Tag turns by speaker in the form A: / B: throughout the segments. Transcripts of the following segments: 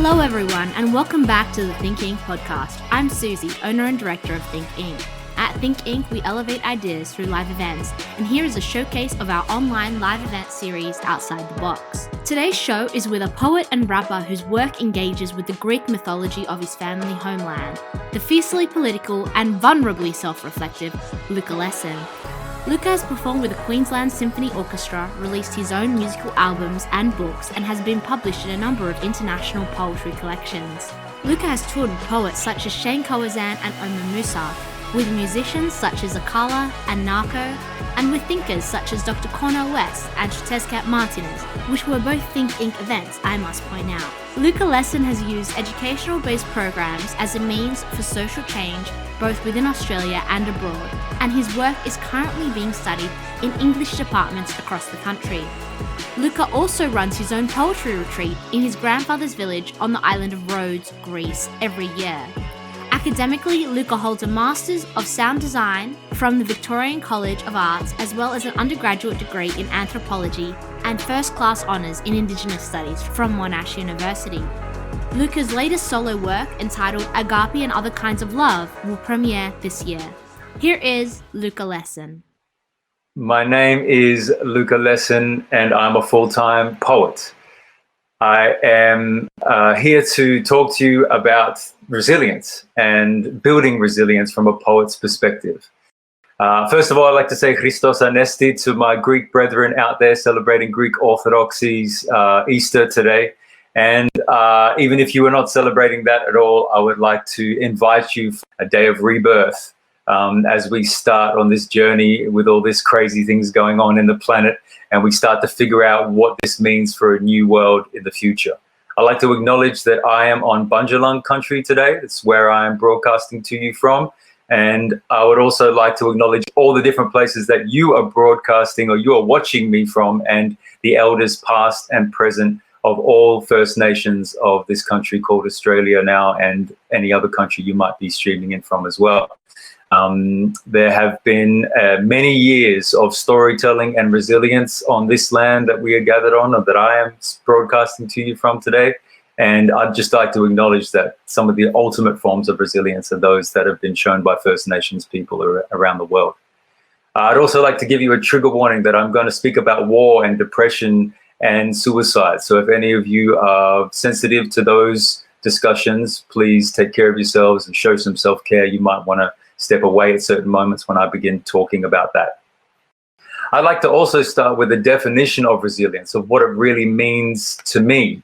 A: Hello everyone, and welcome back to the Think Inc. podcast. I'm Susie, owner and director of Think Inc. At Think Inc., we elevate ideas through live events, and here is a showcase of our online live event series, Outside the Box. Today's show is with a poet and rapper whose work engages with the Greek mythology of his family homeland, the fiercely political and vulnerably self-reflective Luka Lesson. Luka has performed with the Queensland Symphony Orchestra, released his own musical albums and books, and has been published in a number of international poetry collections. Luka has toured with poets such as Shane Coazan and Omar Musa, with musicians such as Akala and Narco, and with thinkers such as Dr Cornel West and Xiuhtezcatl Martinez, which were both Think Inc. events, I must point out. Luka Lesson has used educational-based programs as a means for social change both within Australia and abroad, and his work is currently being studied in English departments across the country. Luka also runs his own poetry retreat in his grandfather's village on the island of Rhodes, Greece, every year. Academically, Luka holds a Masters of Sound Design from the Victorian College of Arts, as well as an undergraduate degree in Anthropology and first-class honours in Indigenous Studies from Monash University. Luka's latest solo work, entitled Agape and Other Kinds of Love, will premiere this year. Here is Luka Lesson.
B: My name is Luka Lesson, and I'm a full-time poet. I am here to talk to you about resilience and building resilience from a poet's perspective. First of all, I'd like to say Christos Anesti to my Greek brethren out there celebrating Greek Orthodoxy's Easter today. And even if you were not celebrating that at all, I would like to invite you for a day of rebirth as we start on this journey with all these crazy things going on in the planet, and we start to figure out what this means for a new world in the future. I'd like to acknowledge that I am on Bundjalung country today. It's where I am broadcasting to you from. And I would also like to acknowledge all the different places that you are broadcasting or you are watching me from, and the elders past and present of all First Nations of this country called Australia now, and any other country you might be streaming in from as well. There have been many years of storytelling and resilience on this land that we are gathered on, or that I am broadcasting to you from today. And I'd just like to acknowledge that some of the ultimate forms of resilience are those that have been shown by First Nations people around the world. I'd also like to give you a trigger warning that I'm going to speak about war and depression and suicide. So if any of you are sensitive to those discussions, please take care of yourselves and show some self-care. You might want to step away at certain moments when I begin talking about that. I'd like to also start with a definition of resilience, of what it really means to me.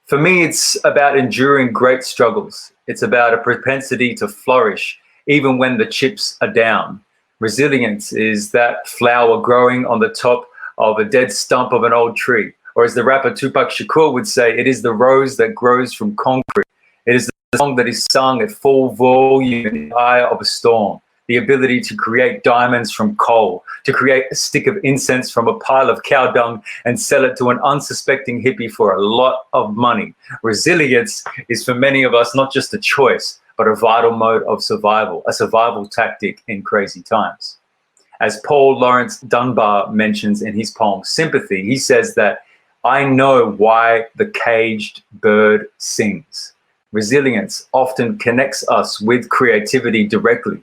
B: For me, it's about enduring great struggles. It's about a propensity to flourish even when the chips are down. Resilience is that flower growing on the top of a dead stump of an old tree. Or as the rapper Tupac Shakur would say, it is the rose that grows from concrete. It is the song that is sung at full volume in the eye of a storm. The ability to create diamonds from coal, to create a stick of incense from a pile of cow dung and sell it to an unsuspecting hippie for a lot of money. Resilience is for many of us not just a choice, but a vital mode of survival, a survival tactic in crazy times. As Paul Laurence Dunbar mentions in his poem Sympathy, he says that, "I know why the caged bird sings." Resilience often connects us with creativity directly.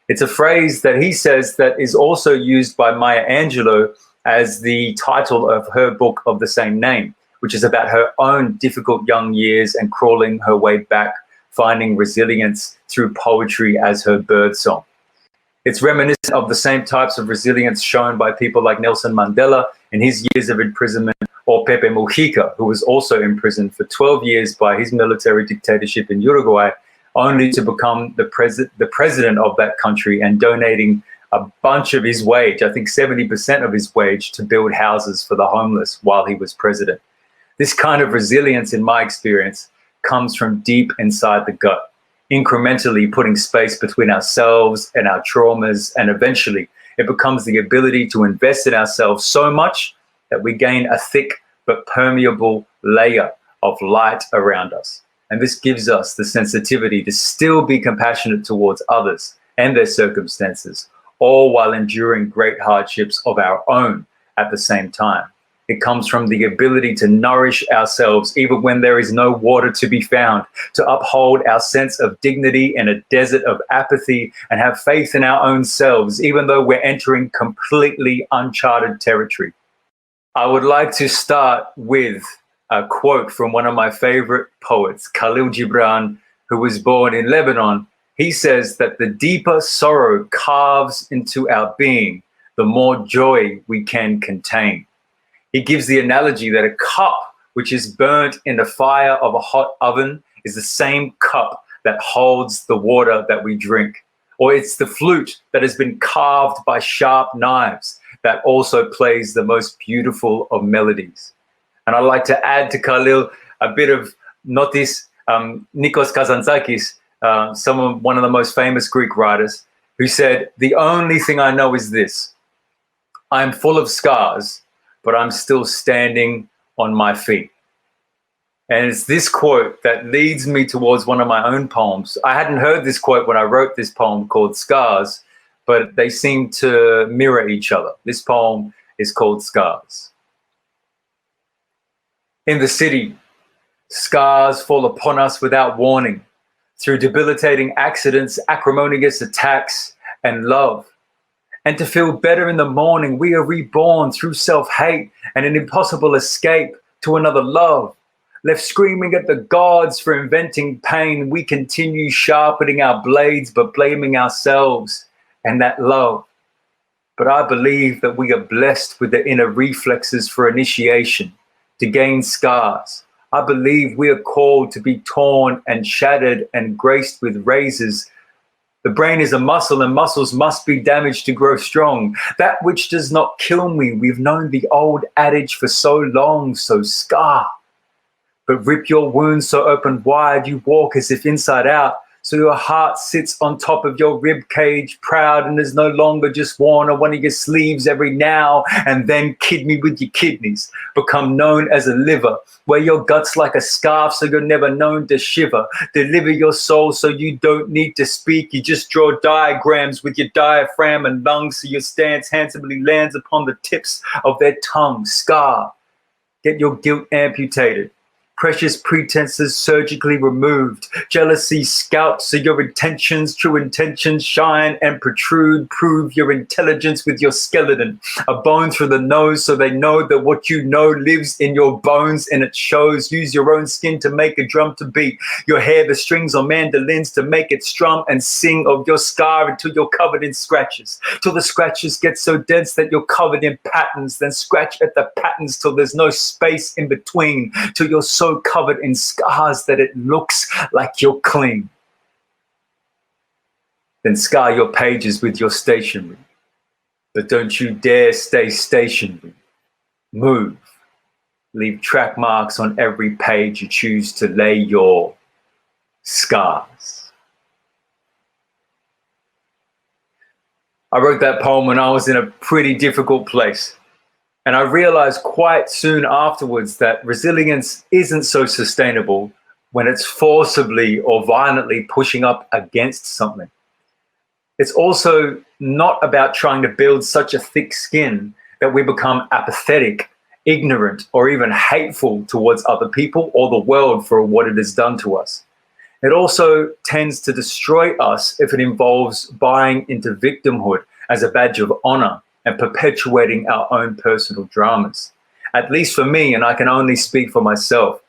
B: It's a phrase that he says that is also used by Maya Angelou as the title of her book of the same name, which is about her own difficult young years and crawling her way back, finding resilience through poetry as her bird song. It's reminiscent of the same types of resilience shown by people like Nelson Mandela in his years of imprisonment, or Pepe Mujica, who was also imprisoned for 12 years by his military dictatorship in Uruguay, only to become the president of that country and donating a bunch of his wage, I think 70% of his wage, to build houses for the homeless while he was president. This kind of resilience, in my experience, comes from deep inside the gut, incrementally putting space between ourselves and our traumas, and eventually it becomes the ability to invest in ourselves so much that we gain a thick but permeable layer of light around us. And this gives us the sensitivity to still be compassionate towards others and their circumstances, all while enduring great hardships of our own at the same time. It comes from the ability to nourish ourselves even when there is no water to be found, to uphold our sense of dignity in a desert of apathy and have faith in our own selves, even though we're entering completely uncharted territory. I would like to start with a quote from one of my favorite poets, Khalil Gibran, who was born in Lebanon. He says that the deeper sorrow carves into our being, the more joy we can contain. He gives the analogy that a cup which is burnt in the fire of a hot oven is the same cup that holds the water that we drink. Or it's the flute that has been carved by sharp knives that also plays the most beautiful of melodies. And I'd like to add to Khalil a bit of Notis, Nikos Kazantzakis, one of the most famous Greek writers, who said, "The only thing I know is this: I'm full of scars, but I'm still standing on my feet." And it's this quote that leads me towards one of my own poems. I hadn't heard this quote when I wrote this poem called Scars, but they seem to mirror each other. This poem is called Scars. In the city, scars fall upon us without warning, through debilitating accidents, acrimonious attacks, and love. And to feel better in the morning, we are reborn through self-hate and an impossible escape to another love. Left screaming at the gods for inventing pain, we continue sharpening our blades but blaming ourselves and that love. But I believe that we are blessed with the inner reflexes for initiation, to gain scars. I believe we are called to be torn and shattered and graced with razors. The brain is a muscle and muscles must be damaged to grow strong. That which does not kill me, we've known the old adage for so long, so scar. But rip your wounds so open wide, you walk as if inside out, so your heart sits on top of your rib cage, proud, and is no longer just worn on one of your sleeves every now and then. Kid me with your kidneys, become known as a liver. Wear your guts like a scarf so you're never known to shiver. Deliver your soul so you don't need to speak. You just draw diagrams with your diaphragm and lungs so your stance handsomely lands upon the tips of their tongue. Scar. Get your guilt amputated. Precious pretenses surgically removed. Jealousy scalped so your intentions, true intentions, shine and protrude. Prove your intelligence with your skeleton. A bone through the nose so they know that what you know lives in your bones and it shows. Use your own skin to make a drum to beat. Your hair, the strings on mandolins to make it strum and sing of your scar until you're covered in scratches. Till the scratches get so dense that you're covered in patterns. Then scratch at the patterns till there's no space in between. Till you're so covered in scars that it looks like you're clean. Then scar your pages with your stationery. But don't you dare stay stationary. Move. Leave track marks on every page you choose to lay your scars. I wrote that poem when I was in a pretty difficult place. And I realized quite soon afterwards that resilience isn't so sustainable when it's forcibly or violently pushing up against something. It's also not about trying to build such a thick skin that we become apathetic, ignorant, or even hateful towards other people or the world for what it has done to us. It also tends to destroy us if it involves buying into victimhood as a badge of honor and perpetuating our own personal dramas. At least for me, and I can only speak for myself,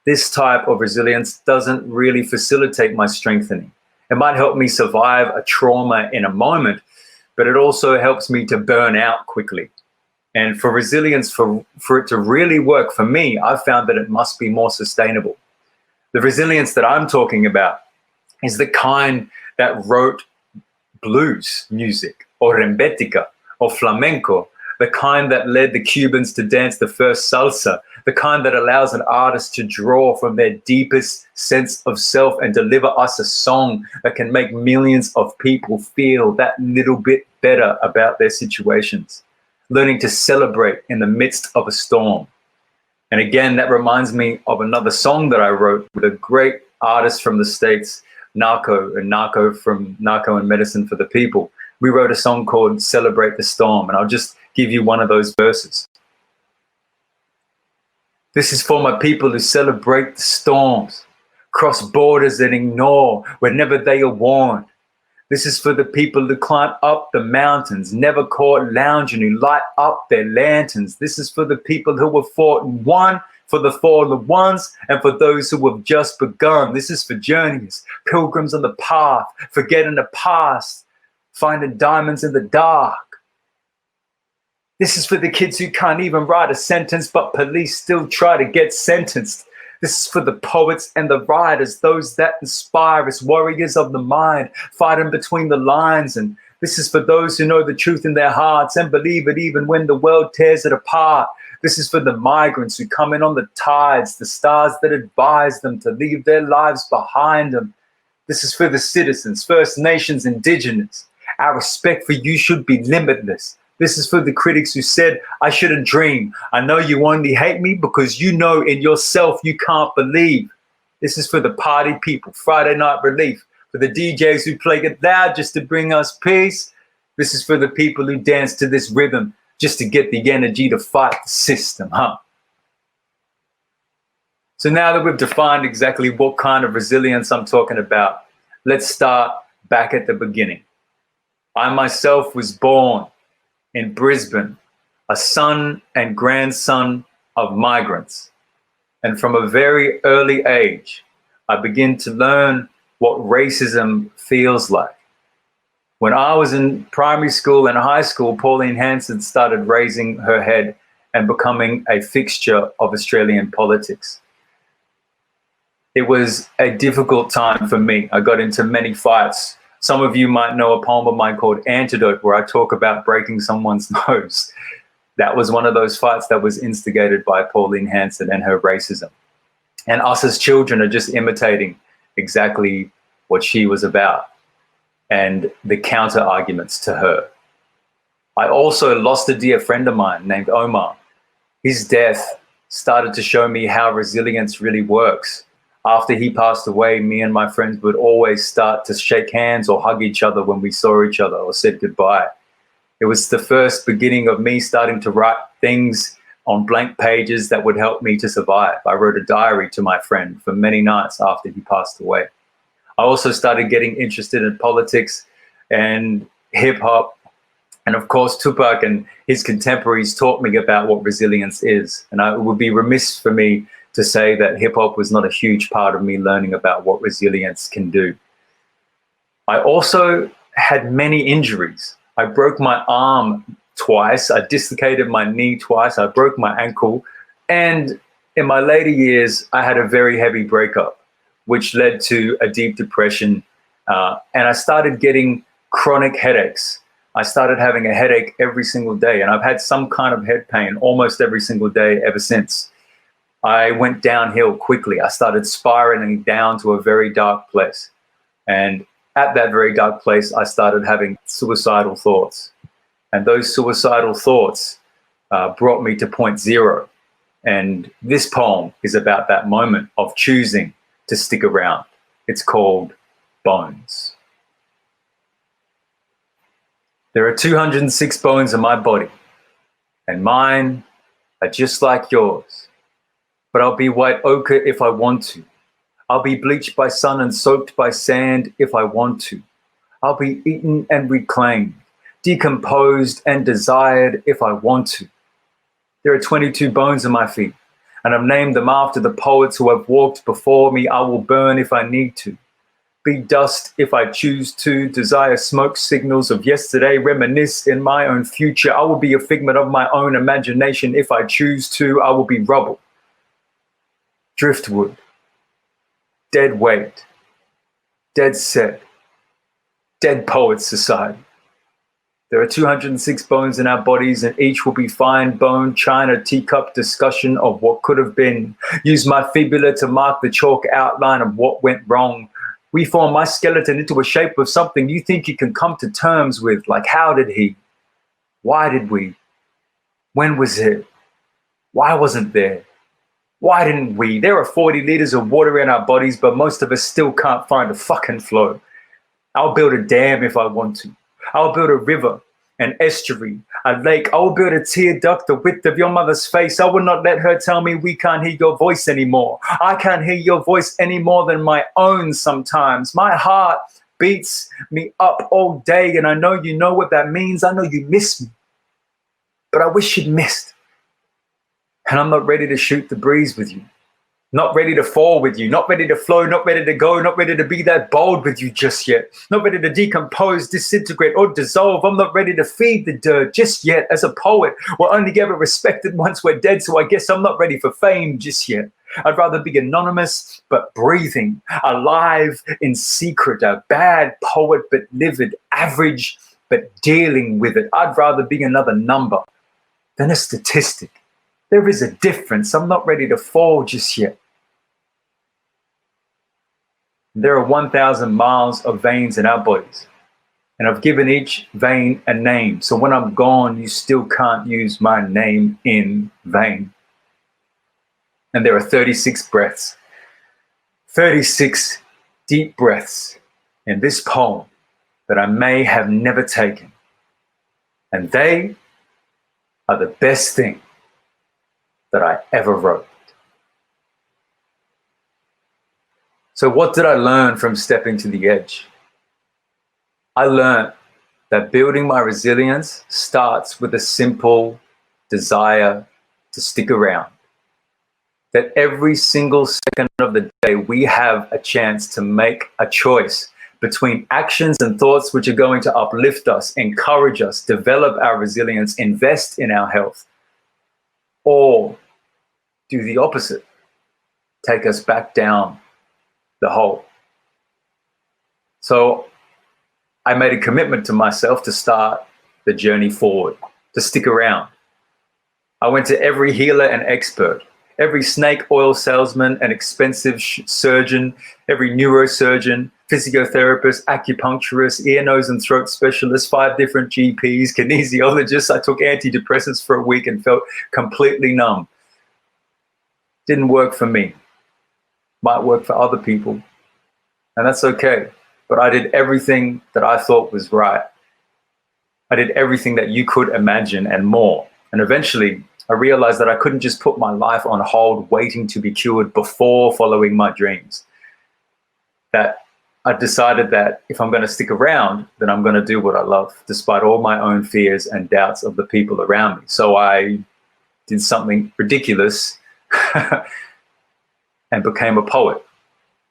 B: this type of resilience doesn't really facilitate my strengthening. It might help me survive a trauma in a moment, but it also helps me to burn out quickly. And for resilience, for it to really work for me, I've found that it must be more sustainable. The resilience that I'm talking about is the kind that wrote blues music or rembetica, or flamenco, the kind that led the Cubans to dance the first salsa, the kind that allows an artist to draw from their deepest sense of self and deliver us a song that can make millions of people feel that little bit better about their situations, learning to celebrate in the midst of a storm. And again, that reminds me of another song that I wrote with a great artist from the States, Narco from Narco and Medicine for the People. We wrote a song called Celebrate the Storm, and I'll just give you one of those verses. This is for my people who celebrate the storms, cross borders and ignore whenever they are warned. This is for the people who climb up the mountains, never caught lounging, who light up their lanterns. This is for the people who have fought and won, for the fallen ones, and for those who have just begun. This is for journeys, pilgrims on the path, forgetting the past, finding diamonds in the dark. This is for the kids who can't even write a sentence, but police still try to get sentenced. This is for the poets and the writers, those that inspire us, warriors of the mind, fighting between the lines. And this is for those who know the truth in their hearts and believe it even when the world tears it apart. This is for the migrants who come in on the tides, the stars that advise them to leave their lives behind them. This is for the citizens, First Nations, Indigenous. Our respect for you should be limitless. This is for the critics who said, I shouldn't dream. I know you only hate me because you know in yourself you can't believe. This is for the party people, Friday night relief. For the DJs who play it loud just to bring us peace. This is for the people who dance to this rhythm just to get the energy to fight the system, So now that we've defined exactly what kind of resilience I'm talking about, let's start back at the beginning. I myself was born in Brisbane, a son and grandson of migrants. And from a very early age, I began to learn what racism feels like. When I was in primary school and high school, Pauline Hanson started raising her head and becoming a fixture of Australian politics. It was a difficult time for me. I got into many fights. Some of you might know a poem of mine called Antidote, where I talk about breaking someone's nose. That was one of those fights that was instigated by Pauline Hanson and her racism. And us as children are just imitating exactly what she was about and the counter arguments to her. I also lost a dear friend of mine named Omar. His death started to show me how resilience really works. After he passed away, me and my friends would always start to shake hands or hug each other when we saw each other or said goodbye. It was the first beginning of me starting to write things on blank pages that would help me to survive. I wrote a diary to my friend for many nights after he passed away. I also started getting interested in politics and hip hop. And of course, Tupac and his contemporaries taught me about what resilience is. And it would be remiss for me to say that hip hop was not a huge part of me learning about what resilience can do. I also had many injuries. I broke my arm twice. I dislocated my knee twice. I broke my ankle. And in my later years, I had a very heavy breakup, which led to a deep depression. And I started getting chronic headaches. I started having a headache every single day. And I've had some kind of head pain almost every single day ever since. I went downhill quickly. I started spiraling down to a very dark place. And at that very dark place, I started having suicidal thoughts. And those suicidal thoughts brought me to point zero. And this poem is about that moment of choosing to stick around. It's called Bones. There are 206 bones in my body, and mine are just like yours. But I'll be white ochre if I want to. I'll be bleached by sun and soaked by sand if I want to. I'll be eaten and reclaimed, decomposed and desired if I want to. There are 22 bones in my feet, and I've named them after the poets who have walked before me. I will burn if I need to. Be dust if I choose to. Desire smoke signals of yesterday. Reminisce in my own future. I will be a figment of my own imagination if I choose to. I will be rubble. Driftwood, dead weight, dead set, dead poets society. There are 206 bones in our bodies, and each will be fine bone, china, teacup discussion of what could have been. Use my fibula to mark the chalk outline of what went wrong. Reform my skeleton into a shape of something you think you can come to terms with, like how did he? Why did we? When was it? Why wasn't there? Why didn't we? There are 40 liters of water in our bodies, but most of us still can't find a fucking flow. I'll build a dam if I want to. I'll build a river an estuary, a lake. I will build a tear duct the width of your mother's face. I will not let her tell me we can't hear your voice anymore. I can't hear your voice any more than my own sometimes. My heart beats me up all day, and I know you know what that means. I know you miss me, but I wish you'd missed. And I'm not ready to shoot the breeze with you. Not ready to fall with you, not ready to flow, not ready to go, not ready to be that bold with you just yet. Not ready to decompose, disintegrate, or dissolve. I'm not ready to feed the dirt just yet. As a poet, we're only ever respected once we're dead, so I guess I'm not ready for fame just yet. I'd rather be anonymous, but breathing, alive in secret, a bad poet, but livid, average, but dealing with it. I'd rather be another number than a statistic. There is a difference. I'm not ready to fall just yet. There are 1,000 miles of veins in our bodies, and I've given each vein a name. So when I'm gone, you still can't use my name in vain. And there are 36 breaths, 36 deep breaths in this poem that I may have never taken. And they are the best thing that I ever wrote. So what did I learn from stepping to the edge? I learned that building my resilience starts with a simple desire to stick around. That every single second of the day, we have a chance to make a choice between actions and thoughts which are going to uplift us, encourage us, develop our resilience, invest in our health, or do the opposite, take us back down the hole. So I made a commitment to myself to start the journey forward, to stick around. I went to every healer and expert, every snake oil salesman and expensive surgeon, every neurosurgeon, physiotherapist, acupuncturist, ear, nose, and throat specialist, 5 different GPs, kinesiologists. I took antidepressants for a week and felt completely numb. Didn't work for me. Might work for other people, and that's okay. But I did everything that I thought was right. I did everything that you could imagine and more. And eventually, I realized that I couldn't just put my life on hold waiting to be cured before following my dreams. That I decided that if I'm going to stick around, then I'm going to do what I love, despite all my own fears and doubts of the people around me. So I did something ridiculous and became a poet,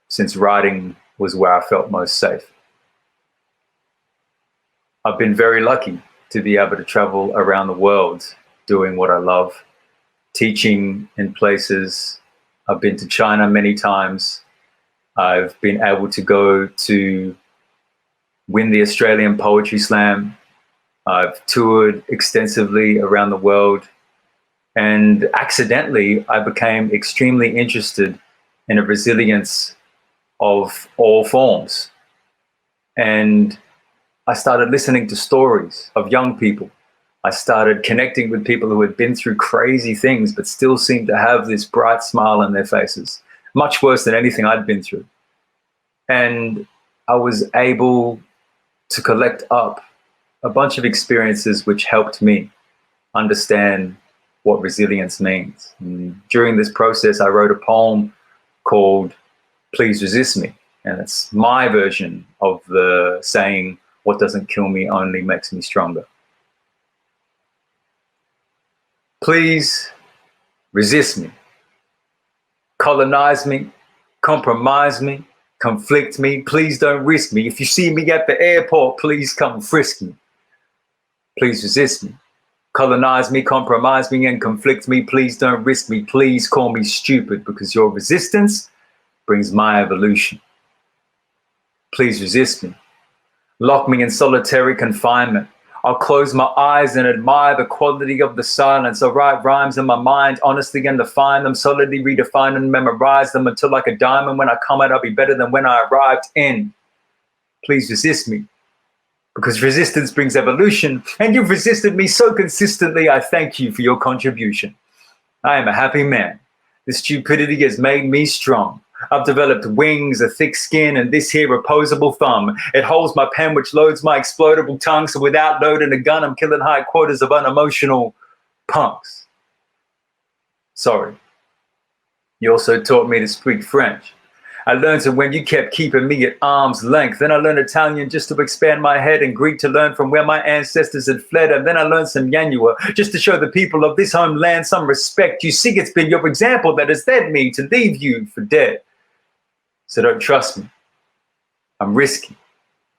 B: since writing was where I felt most safe. I've been very lucky to be able to travel around the world doing what I love, teaching in places. I've been to China many times. I've been able to go to win the Australian Poetry Slam. I've toured extensively around the world. And accidentally, I became extremely interested in a resilience of all forms. And I started listening to stories of young people. I started connecting with people who had been through crazy things, but still seemed to have this bright smile on their faces, much worse than anything I'd been through. And I was able to collect up a bunch of experiences which helped me understand what resilience means. And during this process, I wrote a poem called Please Resist Me. And it's my version of the saying, what doesn't kill me only makes me stronger. Please resist me, colonize me, compromise me, conflict me. Please don't risk me. If you see me at the airport, please come frisk me. Please resist me, colonize me, compromise me, and conflict me. Please don't risk me. Please call me stupid, because your resistance brings my evolution. Please resist me. Lock me in solitary confinement. I'll close my eyes and admire the quality of the silence. I'll write rhymes in my mind, honestly, and define them, solidly redefine and memorize them until like a diamond, when I come out, I'll be better than when I arrived in. Please resist me, because resistance brings evolution, and you've resisted me so consistently. I thank you for your contribution. I am a happy man. This stupidity has made me strong. I've developed wings, a thick skin, and this here opposable thumb. It holds my pen, which loads my explodable tongue. So without loading a gun, I'm killing high quotas of unemotional punks. Sorry. You also taught me to speak French. I learned it when you kept keeping me at arm's length. Then I learned Italian just to expand my head, and Greek to learn from where my ancestors had fled. And then I learned some Yanua just to show the people of this homeland some respect. You see, it's been your example that has led me to leave you for dead. So don't trust me. I'm risky,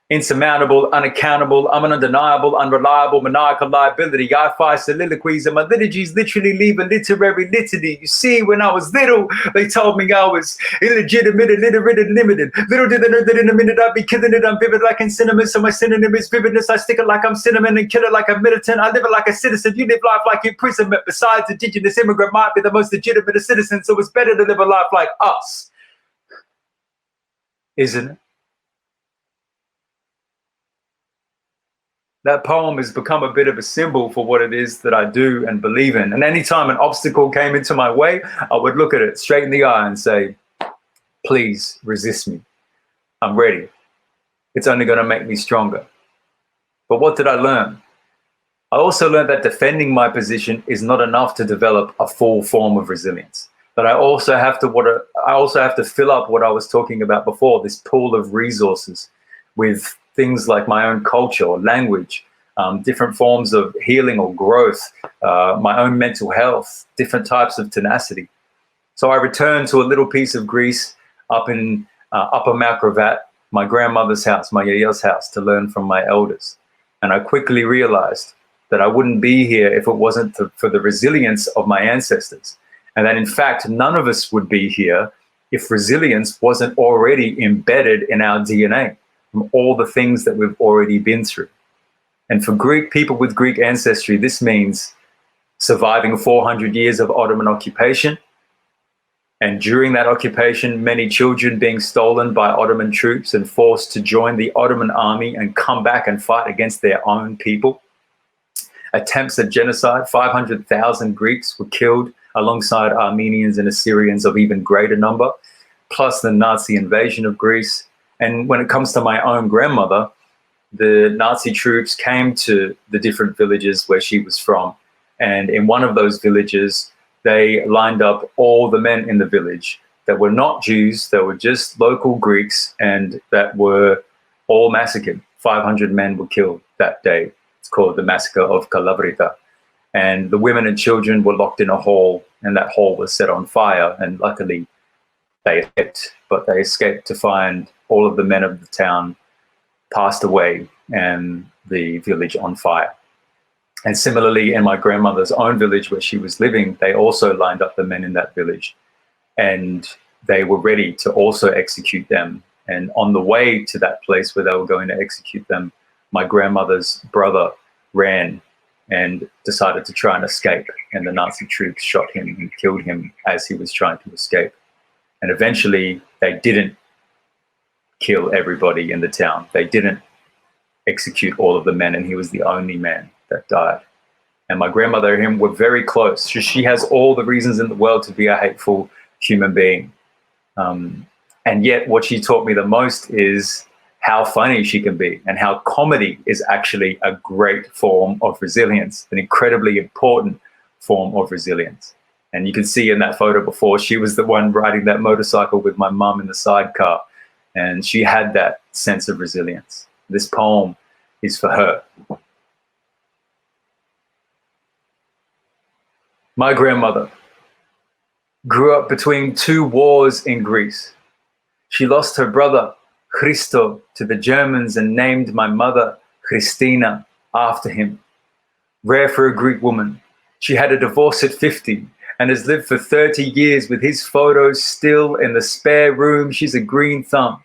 B: insurmountable, unaccountable. I'm an undeniable, unreliable, maniacal liability. I fire soliloquies, and my liturgies literally leave a literary litany. You see, when I was little, they told me I was illegitimate, illiterate, and limited. Little did they know that in a minute I'd be killing it. I'm vivid like in cinnamon, so my synonym is vividness. I stick it like I'm cinnamon and kill it like a militant. I live it like a citizen. You live life like imprisonment. Besides, indigenous immigrant might be the most legitimate of citizens, so it's better to live a life like us. Isn't it? That poem has become a bit of a symbol for what it is that I do and believe in. And anytime an obstacle came into my way, I would look at it straight in the eye and say, please resist me. I'm ready. It's only going to make me stronger. But what did I learn? I also learned that defending my position is not enough to develop a full form of resilience. But I also have to fill up what I was talking about before, this pool of resources with things like my own culture or language, different forms of healing or growth, my own mental health, different types of tenacity. So I returned to a little piece of Greece up in Upper Mount Gravatt, my grandmother's house, my yaya's house, to learn from my elders. And I quickly realized that I wouldn't be here if it wasn't for the resilience of my ancestors. And that in fact, none of us would be here if resilience wasn't already embedded in our DNA. From all the things that we've already been through. And for Greek people with Greek ancestry, this means surviving 400 years of Ottoman occupation. And during that occupation, many children being stolen by Ottoman troops and forced to join the Ottoman army and come back and fight against their own people. Attempts at genocide, 500,000 Greeks were killed alongside Armenians and Assyrians of even greater number, plus the Nazi invasion of Greece. And when it comes to my own grandmother, the Nazi troops came to the different villages where she was from. And in one of those villages, they lined up all the men in the village that were not Jews, that were just local Greeks, and that were all massacred. 500 men were killed that day. It's called the Massacre of Calabria. And the women and children were locked in a hall, and that hall was set on fire. And luckily, they escaped, but they escaped to find all of the men of the town passed away and the village on fire. And similarly, in my grandmother's own village where she was living, they also lined up the men in that village, and they were ready to also execute them. And on the way to that place where they were going to execute them, my grandmother's brother ran and decided to try and escape, and the Nazi troops shot him and killed him as he was trying to escape. And eventually they didn't kill everybody in the town. They didn't execute all of the men, and he was the only man that died. And my grandmother and him were very close. She has all the reasons in the world to be a hateful human being. And yet what she taught me the most is how funny she can be, and how comedy is actually a great form of resilience, an incredibly important form of resilience. And you can see in that photo before, she was the one riding that motorcycle with my mum in the sidecar. And she had that sense of resilience. This poem is for her. My grandmother grew up between two wars in Greece. She lost her brother, Christo, to the Germans and named my mother, Christina, after him. Rare for a Greek woman. She had a divorce at 50 and has lived for 30 years with his photos still in the spare room. She's a green thumb.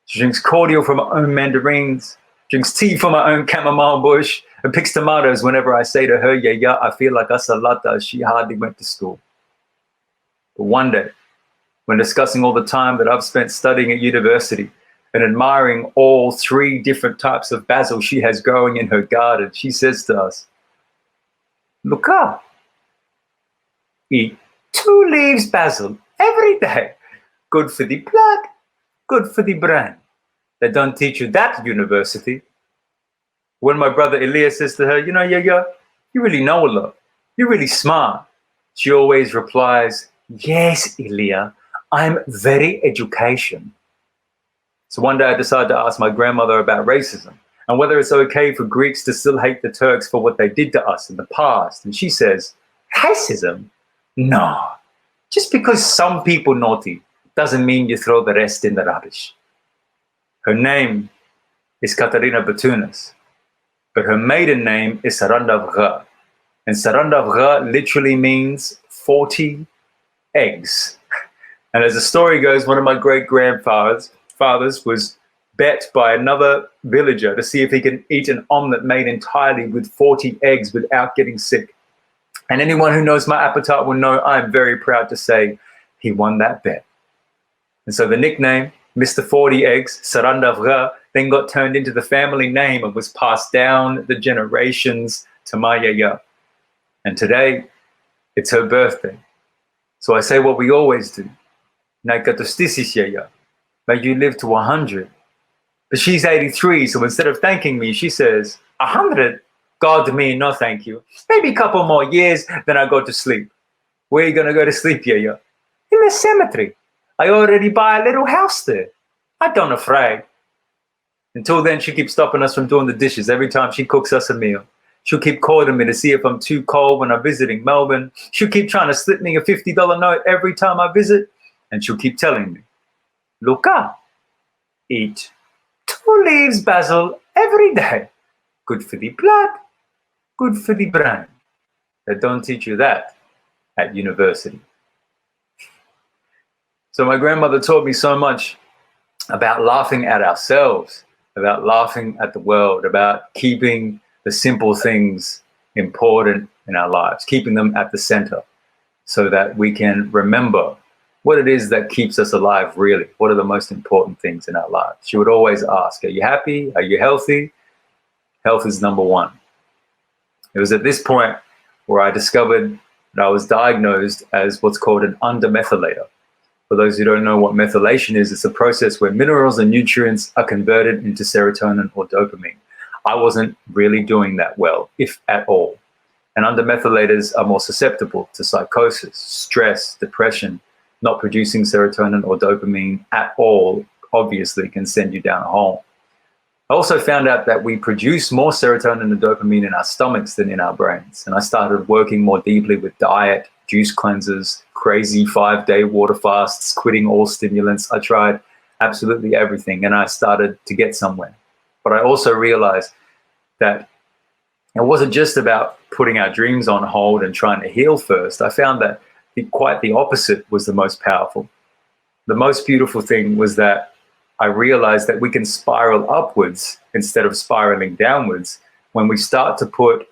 B: She drinks cordial from her own mandarins, drinks tea from her own chamomile bush, and picks tomatoes whenever I say to her, yeah, I feel like a salata. She hardly went to school. But one day, when discussing all the time that I've spent studying at university and admiring all 3 different types of basil she has growing in her garden, she says to us, Luka, eat 2 leaves basil every day. Good for the blood, good for the brain. They don't teach you that university. When my brother Elias says to her, Yaya, you really know a lot. You're really smart. She always replies, yes, Elia, I'm very education. So one day I decided to ask my grandmother about racism and whether it's okay for Greeks to still hate the Turks for what they did to us in the past. And she says, racism? No. Just because some people naughty doesn't mean you throw the rest in the rubbish. Her name is Katarina Batunas, but her maiden name is Sarandavra. And Sarandavra literally means 40 eggs. And as the story goes, one of my great-grandfathers was bet by another villager to see if he can eat an omelet made entirely with 40 eggs without getting sick. And anyone who knows my appetite will know I'm very proud to say he won that bet. And so the nickname, Mr. 40 Eggs, Sarandavra, then got turned into the family name and was passed down the generations to my yaya. And today, it's her birthday. So I say what we always do. Naikatostisis yaya. May you live to 100. But she's 83, so instead of thanking me, she says, 100? God me, no thank you. Maybe a couple more years, then I go to sleep. Where are you going to go to sleep, yaya? In the cemetery. I already buy a little house there. I don't afraid. Until then, she keeps stopping us from doing the dishes every time she cooks us a meal. She'll keep calling me to see if I'm too cold when I'm visiting Melbourne. She'll keep trying to slip me a $50 note every time I visit. And she'll keep telling me, Luka, eat 2 leaves basil every day. Good for the blood, good for the brain. They don't teach you that at university. So my grandmother taught me so much about laughing at ourselves, about laughing at the world, about keeping the simple things important in our lives, keeping them at the center so that we can remember what it is that keeps us alive, really. What are the most important things in our lives? She would always ask, are you happy? Are you healthy? Health is number one. It was at this point where I discovered that I was diagnosed as what's called an undermethylator. For those who don't know what methylation is, it's a process where minerals and nutrients are converted into serotonin or dopamine. I wasn't really doing that well, if at all. And undermethylators are more susceptible to psychosis, stress, depression. Not producing serotonin or dopamine at all, obviously, can send you down a hole. I also found out that we produce more serotonin and dopamine in our stomachs than in our brains. And I started working more deeply with diet, juice cleansers, crazy 5-day water fasts, quitting all stimulants. I tried absolutely everything and I started to get somewhere. But I also realized that it wasn't just about putting our dreams on hold and trying to heal first. I found that quite the opposite was the most powerful. The most beautiful thing was that I realized that we can spiral upwards instead of spiraling downwards when we start to put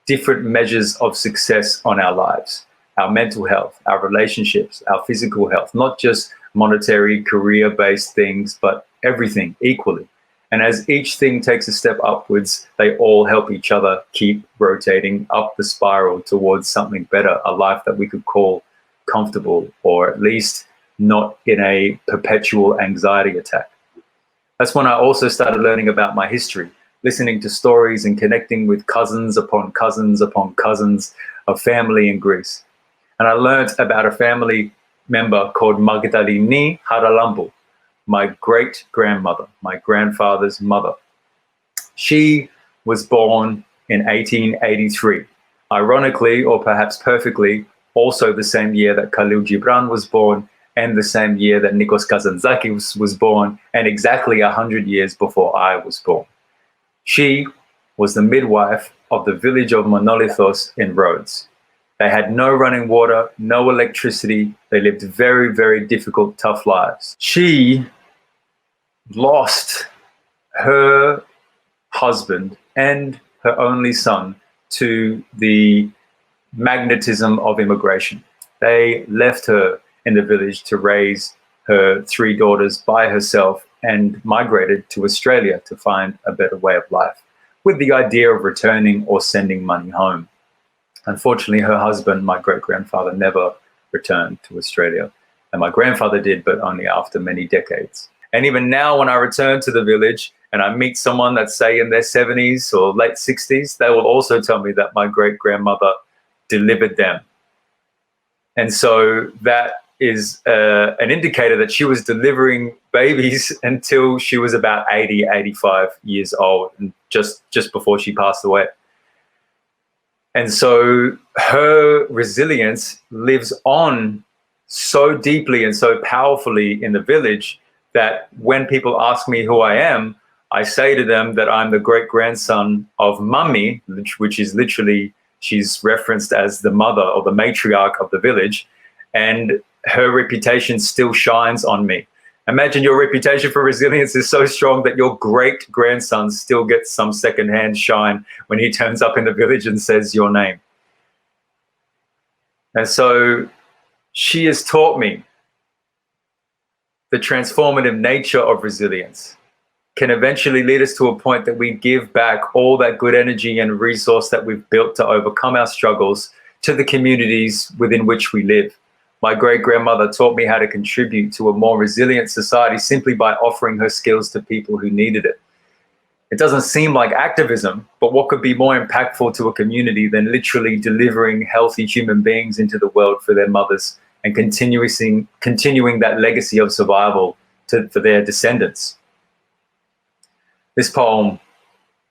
B: different measures of success on our lives, our mental health, our relationships, our physical health, not just monetary, career-based things, but everything equally. And as each thing takes a step upwards, they all help each other keep rotating up the spiral towards something better, a life that we could call comfortable, or at least not in a perpetual anxiety attack. That's when I also started learning about my history, listening to stories and connecting with cousins upon cousins upon cousins of family in Greece. And I learned about a family member called Magdalini Haralambu, my great-grandmother, my grandfather's mother. She was born in 1883. Ironically, or perhaps perfectly, also the same year that Khalil Gibran was born and the same year that Nikos Kazantzakis was born, and exactly 100 years before I was born. She was the midwife of the village of Monolithos in Rhodes. They had no running water, no electricity. They lived very, very difficult, tough lives. She lost her husband and her only son to the magnetism of immigration. They left her in the village to raise her 3 daughters by herself and migrated to Australia to find a better way of life, with the idea of returning or sending money home. Unfortunately, her husband, my great-grandfather, never returned to Australia. And my grandfather did, but only after many decades. And even now, when I return to the village and I meet someone that's, say, in their 70s or late 60s, they will also tell me that my great-grandmother delivered them. And so that is an indicator that she was delivering babies until she was about 80, 85 years old, and just before she passed away. And so her resilience lives on so deeply and so powerfully in the village that when people ask me who I am, I say to them that I'm the great-grandson of Mummy, which is literally, she's referenced as the mother or the matriarch of the village, and her reputation still shines on me. Imagine your reputation for resilience is so strong that your great-grandson still gets some secondhand shine when he turns up in the village and says your name. And so she has taught me the transformative nature of resilience can eventually lead us to a point that we give back all that good energy and resource that we've built to overcome our struggles to the communities within which we live. My great-grandmother taught me how to contribute to a more resilient society simply by offering her skills to people who needed it. It doesn't seem like activism, but what could be more impactful to a community than literally delivering healthy human beings into the world for their mothers and continuing that legacy of survival for their descendants? This poem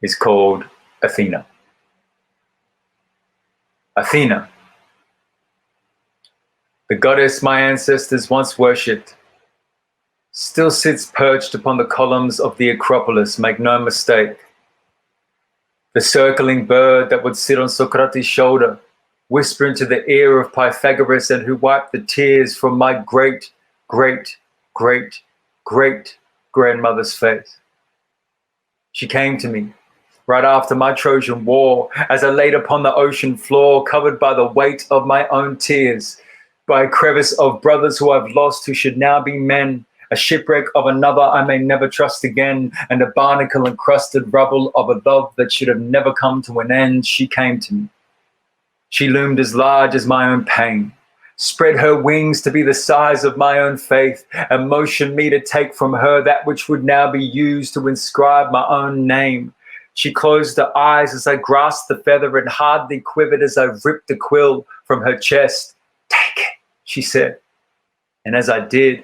B: is called Athena. Athena, the goddess my ancestors once worshipped, still sits perched upon the columns of the Acropolis, make no mistake. The circling bird that would sit on Socrates' shoulder, whisper into the ear of Pythagoras, and who wiped the tears from my great-great-great-great-grandmother's face. She came to me right after my Trojan War, as I laid upon the ocean floor, covered by the weight of my own tears, by a crevice of brothers who I've lost who should now be men, a shipwreck of another I may never trust again, and a barnacle-encrusted rubble of a love that should have never come to an end. She came to me. She loomed as large as my own pain, spread her wings to be the size of my own faith, and motioned me to take from her that which would now be used to inscribe my own name. She closed her eyes as I grasped the feather and hardly quivered as I ripped the quill from her chest. "Take it," she said. And as I did,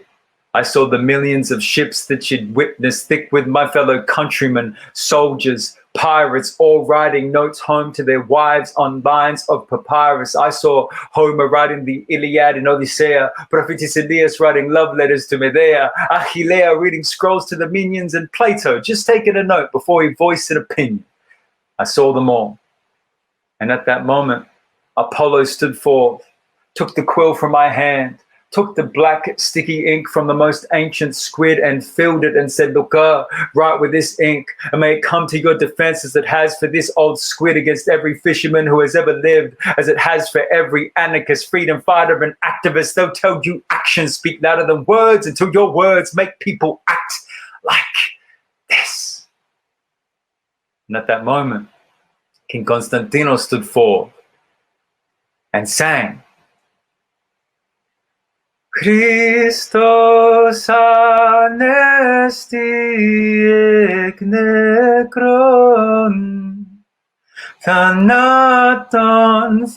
B: I saw the millions of ships that she'd witnessed, thick with my fellow countrymen, soldiers, pirates, all writing notes home to their wives on lines of papyrus. I saw Homer writing the Iliad and Odyssey, Prophetess Elias writing love letters to Medea, Achillea reading scrolls to the minions, and Plato just taking a note before he voiced an opinion. I saw them all. And at that moment, Apollo stood forth, took the quill from my hand, took the black sticky ink from the most ancient squid and filled it and said, "Luka, write with this ink, and may it come to your defense as it has for this old squid against every fisherman who has ever lived, as it has for every anarchist, freedom fighter, and activist. They'll tell you actions speak louder than words until your words make people act like this." And at that moment, King Constantino stood forth and sang, "Christos anesti ek nekron, thanaton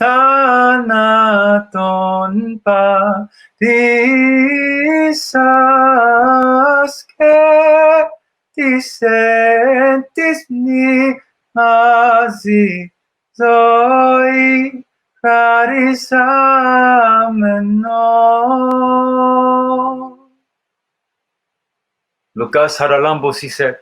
B: patisas ke disentis ni mazi zoi Carisameno." Lucas Haralambos, he said,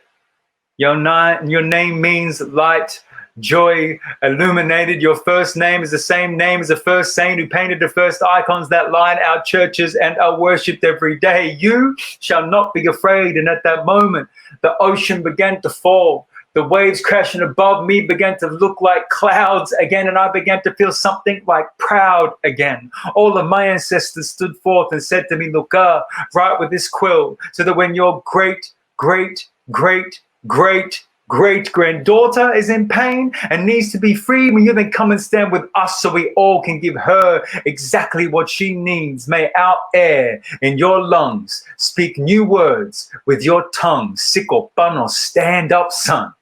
B: your name means light, joy, illuminated. Your first name is the same name as the first saint who painted the first icons that line our churches and are worshipped every day. You shall not be afraid. And at that moment, the ocean began to fall. The waves crashing above me began to look like clouds again, and I began to feel something like proud again. All of my ancestors stood forth and said to me, "Luka, write with this quill, so that when your great, great, great, great, great-granddaughter is in pain and needs to be free, will you then come and stand with us so we all can give her exactly what she needs? May our air in your lungs speak new words with your tongue. Sikopano, stand up, son.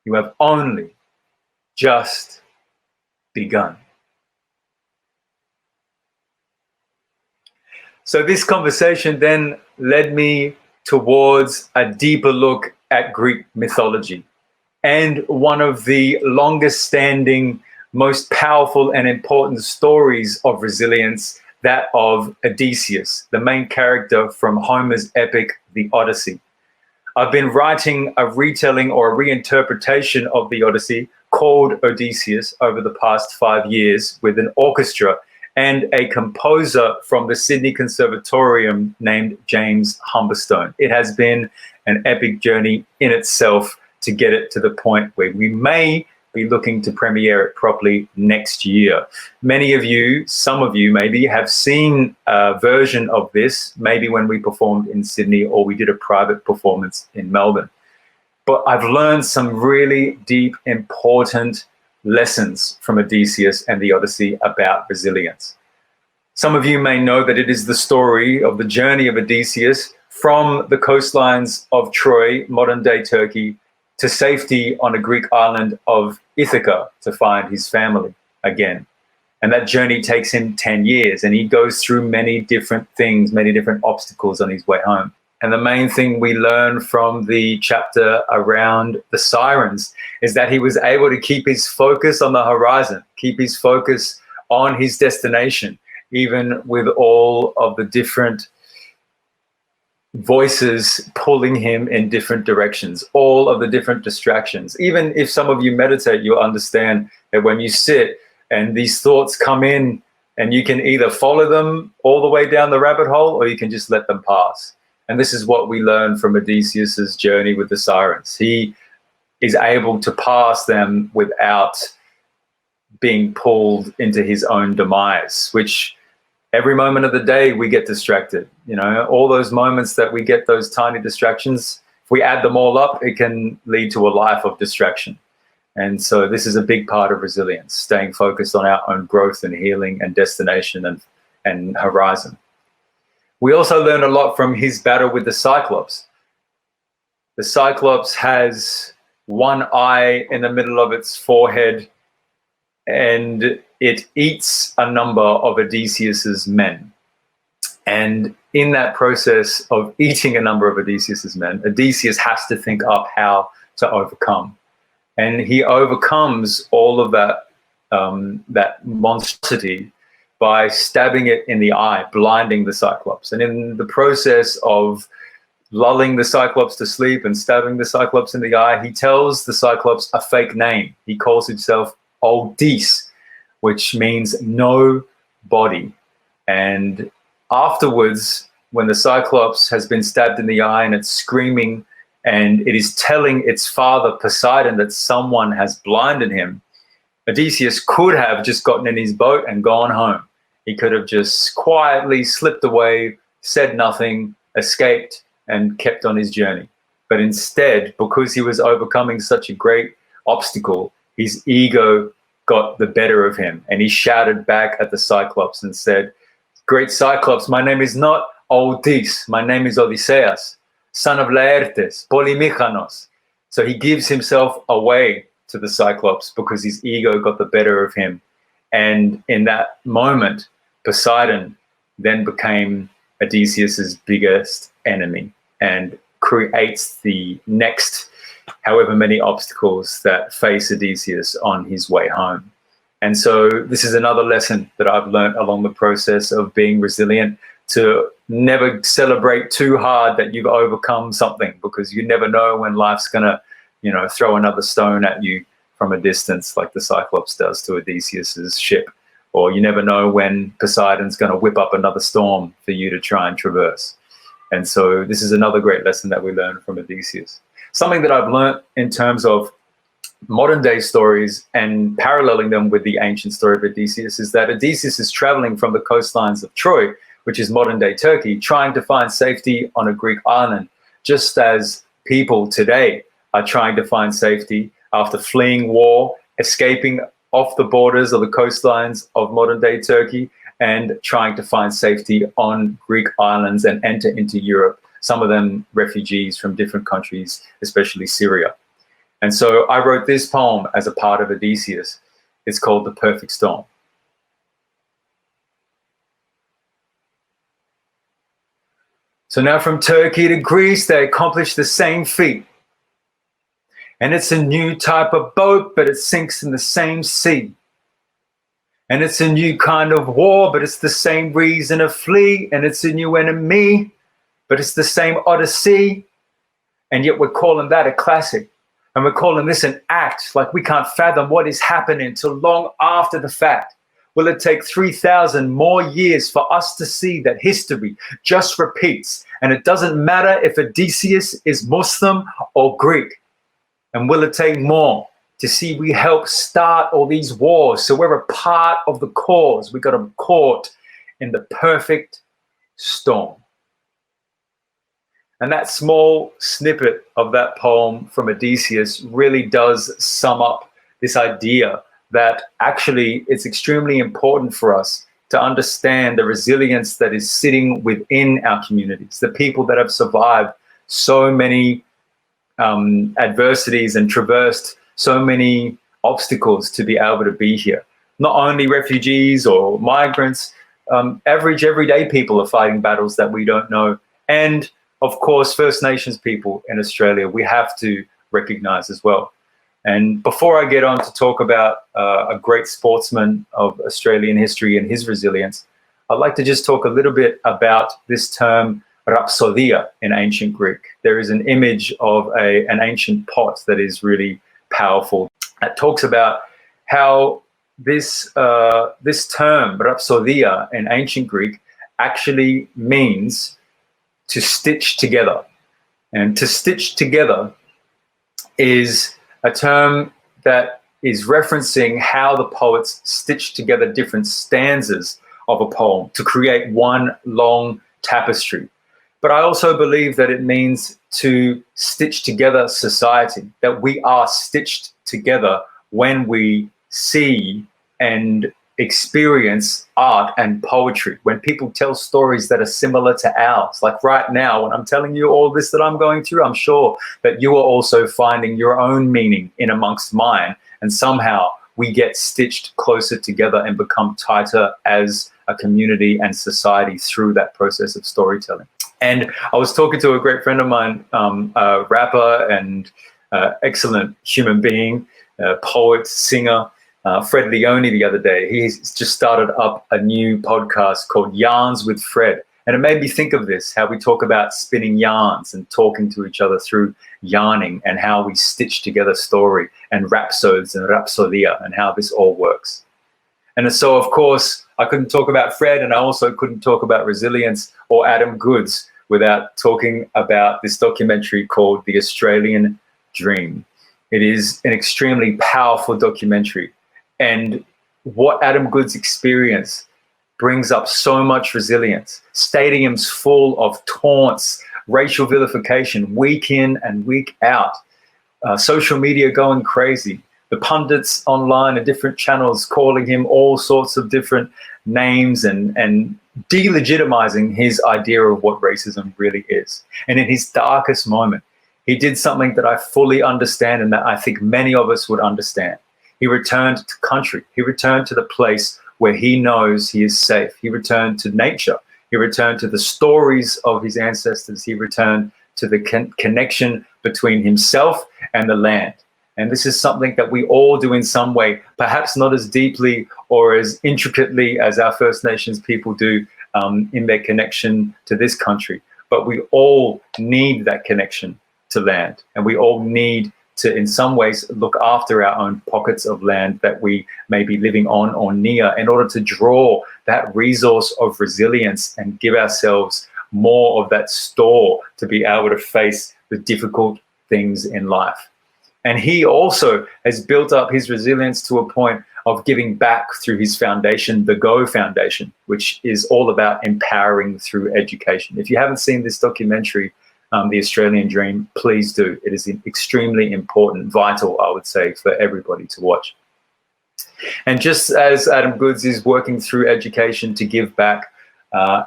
B: You have only just begun. So this conversation then led me towards a deeper look at Greek mythology and one of the longest standing, most powerful and important stories of resilience, that of Odysseus, the main character from Homer's epic, the Odyssey. I've been writing a retelling or a reinterpretation of the Odyssey called Odysseus over the past 5 years with an orchestra and a composer from the Sydney Conservatorium named James Humberstone. It has been an epic journey in itself to get it to the point where we may be looking to premiere it properly next year. Many of you, some of you maybe, have seen a version of this, maybe when we performed in Sydney or we did a private performance in Melbourne. But I've learned some really deep, important lessons from Odysseus and the Odyssey about resilience. Some of you may know that it is the story of the journey of Odysseus from the coastlines of Troy, modern-day Turkey, to safety on a Greek island of Ithaca to find his family again. And that journey takes him 10 years, and he goes through many different things, many different obstacles on his way home. And the main thing we learn from the chapter around the sirens is that he was able to keep his focus on the horizon, keep his focus on his destination, even with all of the different voices pulling him in different directions, all of the different distractions. Even if some of you meditate, you'll understand that when you sit and these thoughts come in, and you can either follow them all the way down the rabbit hole or you can just let them pass. And this is what we learn from Odysseus's journey with the sirens. He is able to pass them without being pulled into his own demise, which every moment of the day we get distracted. You know, all those moments that we get those tiny distractions, if we add them all up, it can lead to a life of distraction. And so this is a big part of resilience, staying focused on our own growth and healing and destination and horizon. We also learn a lot from his battle with the Cyclops. The Cyclops has one eye in the middle of its forehead, and it eats a number of Odysseus's men. And in that process of eating a number of Odysseus's men, Odysseus has to think up how to overcome. And he overcomes all of that monstrosity by stabbing it in the eye, blinding the Cyclops. And in the process of lulling the Cyclops to sleep and stabbing the Cyclops in the eye, he tells the Cyclops a fake name. He calls himself Odysseus, which means no body. And afterwards, when the Cyclops has been stabbed in the eye and it's screaming and it is telling its father Poseidon that someone has blinded him, Odysseus could have just gotten in his boat and gone home. He could have just quietly slipped away, said nothing, escaped, and kept on his journey. But instead, because he was overcoming such a great obstacle, his ego got the better of him. And he shouted back at the Cyclops and said, "Great Cyclops, my name is not Odysseus, my name is Odysseus, son of Laertes, Polymechanos." So he gives himself away to the Cyclops because his ego got the better of him. And in that moment, Poseidon then became Odysseus's biggest enemy and creates the next however many obstacles that face Odysseus on his way home. And so this is another lesson that I've learned along the process of being resilient, to never celebrate too hard that you've overcome something, because you never know when life's going to, throw another stone at you from a distance like the Cyclops does to Odysseus's ship. Or you never know when Poseidon's going to whip up another storm for you to try and traverse. And so this is another great lesson that we learn from Odysseus. Something that I've learned in terms of modern day stories and paralleling them with the ancient story of Odysseus is that Odysseus is traveling from the coastlines of Troy, which is modern day Turkey, trying to find safety on a Greek island, just as people today are trying to find safety after fleeing war, escaping off the borders or the coastlines of modern-day Turkey, and trying to find safety on Greek islands and enter into Europe, some of them refugees from different countries, especially Syria. And so I wrote this poem as a part of Odysseus. It's called The Perfect Storm. So now from Turkey to Greece, they accomplished the same feat. And it's a new type of boat, but it sinks in the same sea. And it's a new kind of war, but it's the same reason to flee. And it's a new enemy, but it's the same Odyssey. And yet we're calling that a classic. And we're calling this an act, like we can't fathom what is happening till long after the fact. Will it take 3,000 more years for us to see that history just repeats? And it doesn't matter if Odysseus is Muslim or Greek. And will it take more to see we help start all these wars? So we're a part of the cause. We got them caught in the perfect storm. And that small snippet of that poem from Odysseus really does sum up this idea that actually it's extremely important for us to understand the resilience that is sitting within our communities, the people that have survived so many adversities and traversed so many obstacles to be able to be here. Not only refugees or migrants, average everyday people are fighting battles that we don't know. And of course, First Nations people in Australia, we have to recognize as well. And before I get on to talk about a great sportsman of Australian history and his resilience, I'd like to just talk a little bit about this term rhapsodia in ancient Greek. There is an image of an ancient pot that is really powerful. It talks about how this term rhapsodia in ancient Greek actually means to stitch together. And to stitch together is a term that is referencing how the poets stitched together different stanzas of a poem to create one long tapestry. But I also believe that it means to stitch together society, that we are stitched together when we see and experience art and poetry, when people tell stories that are similar to ours. Like right now, when I'm telling you all this that I'm going through, I'm sure that you are also finding your own meaning in amongst mine. And somehow we get stitched closer together and become tighter as a community and society through that process of storytelling. And I was talking to a great friend of mine, a rapper and excellent human being, poet, singer, Fred Leone, the other day. He's just started up a new podcast called Yarns with Fred. And it made me think of this, how we talk about spinning yarns and talking to each other through yarning, and how we stitch together story and rhapsodes and rhapsodia, and how this all works. And so, of course, I couldn't talk about Fred, and I also couldn't talk about resilience or Adam Goodes without talking about this documentary called The Australian Dream. It is an extremely powerful documentary. And what Adam Goodes experienced brings up so much resilience. Stadiums full of taunts, racial vilification, week in and week out. Social media going crazy. The pundits online and different channels calling him all sorts of different names and delegitimizing his idea of what racism really is. And in his darkest moment, he did something that I fully understand and that I think many of us would understand. He returned to country. He returned to the place where he knows he is safe. He returned to nature. He returned to the stories of his ancestors. He returned to the connection between himself and the land. And this is something that we all do in some way, perhaps not as deeply or as intricately as our First Nations people do in their connection to this country. But we all need that connection to land. And we all need to, in some ways, look after our own pockets of land that we may be living on or near, in order to draw that resource of resilience and give ourselves more of that store to be able to face the difficult things in life. And he also has built up his resilience to a point of giving back through his foundation, the Go Foundation, which is all about empowering through education. If you haven't seen this documentary, the Australian Dream, please do. It is extremely important, vital, I would say, for everybody to watch. And just as Adam Goodes is working through education to give back,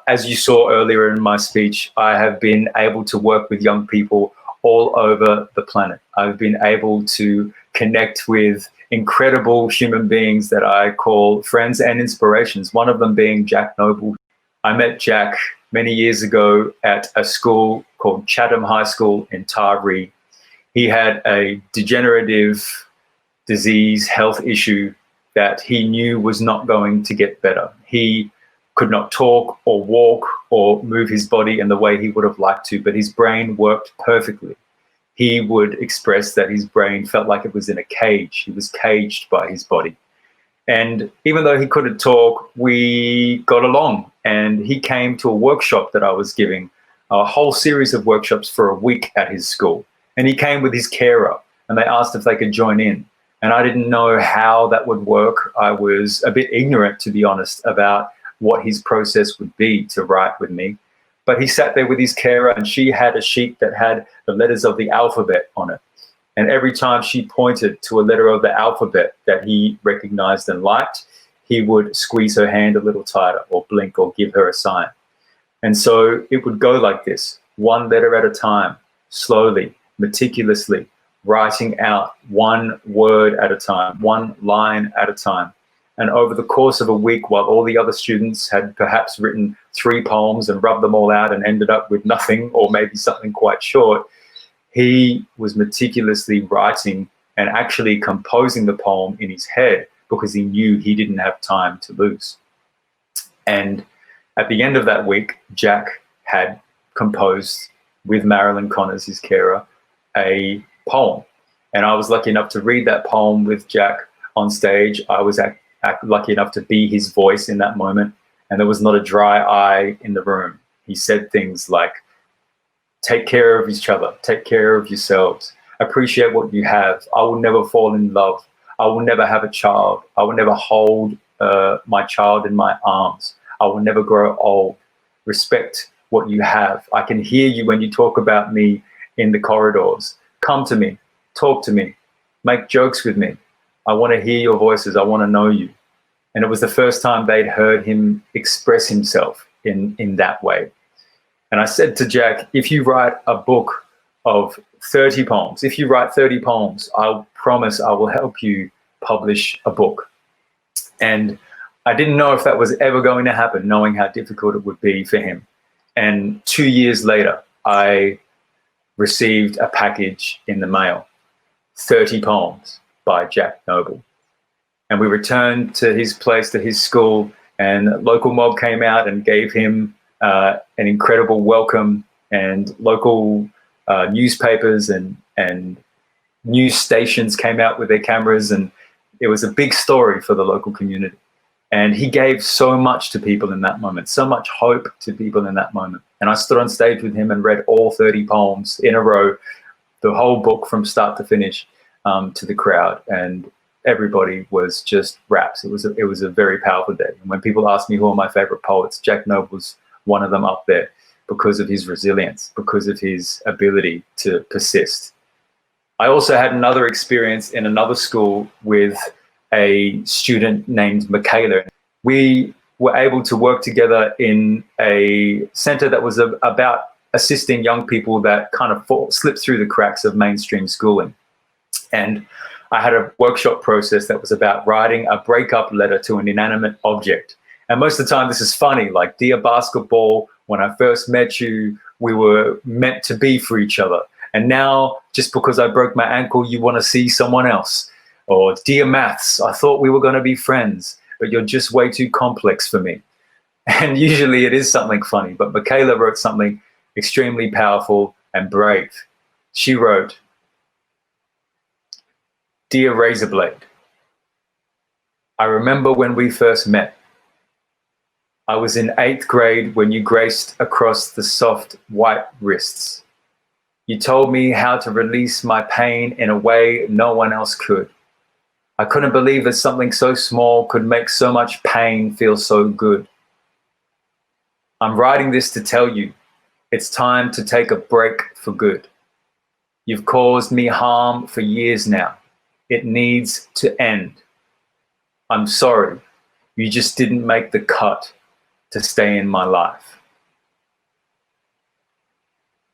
B: as you saw earlier in my speech, I have been able to work with young people all over the planet. I've been able to connect with incredible human beings that I call friends and inspirations, one of them being Jack Noble. I met Jack many years ago at a school called Chatham High School in Taree. He had a degenerative disease, health issue that he knew was not going to get better. He could not talk or walk or move his body in the way he would have liked to, but his brain worked perfectly. He would express that his brain felt like it was in a cage. He was caged by his body. And even though he couldn't talk, we got along. And he came to a workshop that I was giving, a whole series of workshops for a week at his school. And he came with his carer, and they asked if they could join in. And I didn't know how that would work. I was a bit ignorant, to be honest, about what his process would be to write with me. But he sat there with his carer, and she had a sheet that had the letters of the alphabet on it. And every time she pointed to a letter of the alphabet that he recognized and liked, he would squeeze her hand a little tighter or blink or give her a sign. And so it would go like this, one letter at a time, slowly, meticulously, writing out one word at a time, one line at a time. And over the course of a week, while all the other students had perhaps written 3 poems and rubbed them all out and ended up with nothing or maybe something quite short, he was meticulously writing and actually composing the poem in his head because he knew he didn't have time to lose. And at the end of that week, Jack had composed with Marilyn Connors, his carer, a poem. And I was lucky enough to read that poem with Jack on stage. I was lucky enough to be his voice in that moment. And there was not a dry eye in the room. He said things like, take care of each other, take care of yourselves, appreciate what you have. I will never fall in love. I will never have a child. I will never hold my child in my arms. I will never grow old. Respect what you have. I can hear you when you talk about me in the corridors. Come to me, talk to me, make jokes with me. I want to hear your voices. I want to know you. And it was the first time they'd heard him express himself in that way. And I said to Jack, if you write a book of 30 poems, if you write 30 poems, I promise I will help you publish a book. And I didn't know if that was ever going to happen, knowing how difficult it would be for him. And 2 years later, I received a package in the mail, 30 poems by Jack Noble. And we returned to his place, to his school, and a local mob came out and gave him an incredible welcome, and local newspapers and news stations came out with their cameras, and it was a big story for the local community. And he gave so much to people in that moment, so much hope to people in that moment. And I stood on stage with him and read all 30 poems in a row, the whole book from start to finish, to the crowd. And everybody was just rapt. It was a very powerful day. And when people ask me who are my favorite poets, Jack Noble's one of them up there, because of his resilience, because of his ability to persist. I also had another experience in another school with a student named Michaela. We were able to work together in a center that was about assisting young people that kind of slipped through the cracks of mainstream schooling. And I had a workshop process that was about writing a breakup letter to an inanimate object. And most of the time, this is funny, like, dear basketball, when I first met you, we were meant to be for each other. And now, just because I broke my ankle, you want to see someone else. Or, dear maths, I thought we were going to be friends, but you're just way too complex for me. And usually it is something funny, but Michaela wrote something extremely powerful and brave. She wrote, dear Razorblade, I remember when we first met. I was in 8th grade when you graced across the soft white wrists. You told me how to release my pain in a way no one else could. I couldn't believe that something so small could make so much pain feel so good. I'm writing this to tell you, It's time to take a break for good. You've caused me harm for years now. It needs to end. I'm sorry. You just didn't make the cut to stay in my life.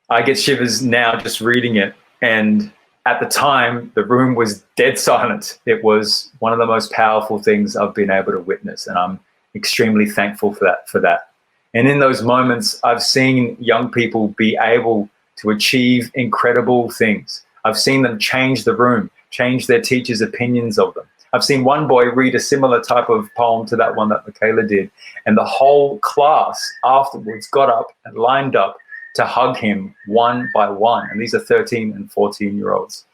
B: I get shivers now just reading it. And at the time, the room was dead silent. It was one of the most powerful things I've been able to witness. And I'm extremely thankful for that. And in those moments, I've seen young people be able to achieve incredible things. I've seen them change the room, change their teachers' opinions of them. I've seen one boy read a similar type of poem to that one that Michaela did. And the whole class afterwards got up and lined up to hug him one by one. And these are 13 and 14-year-olds.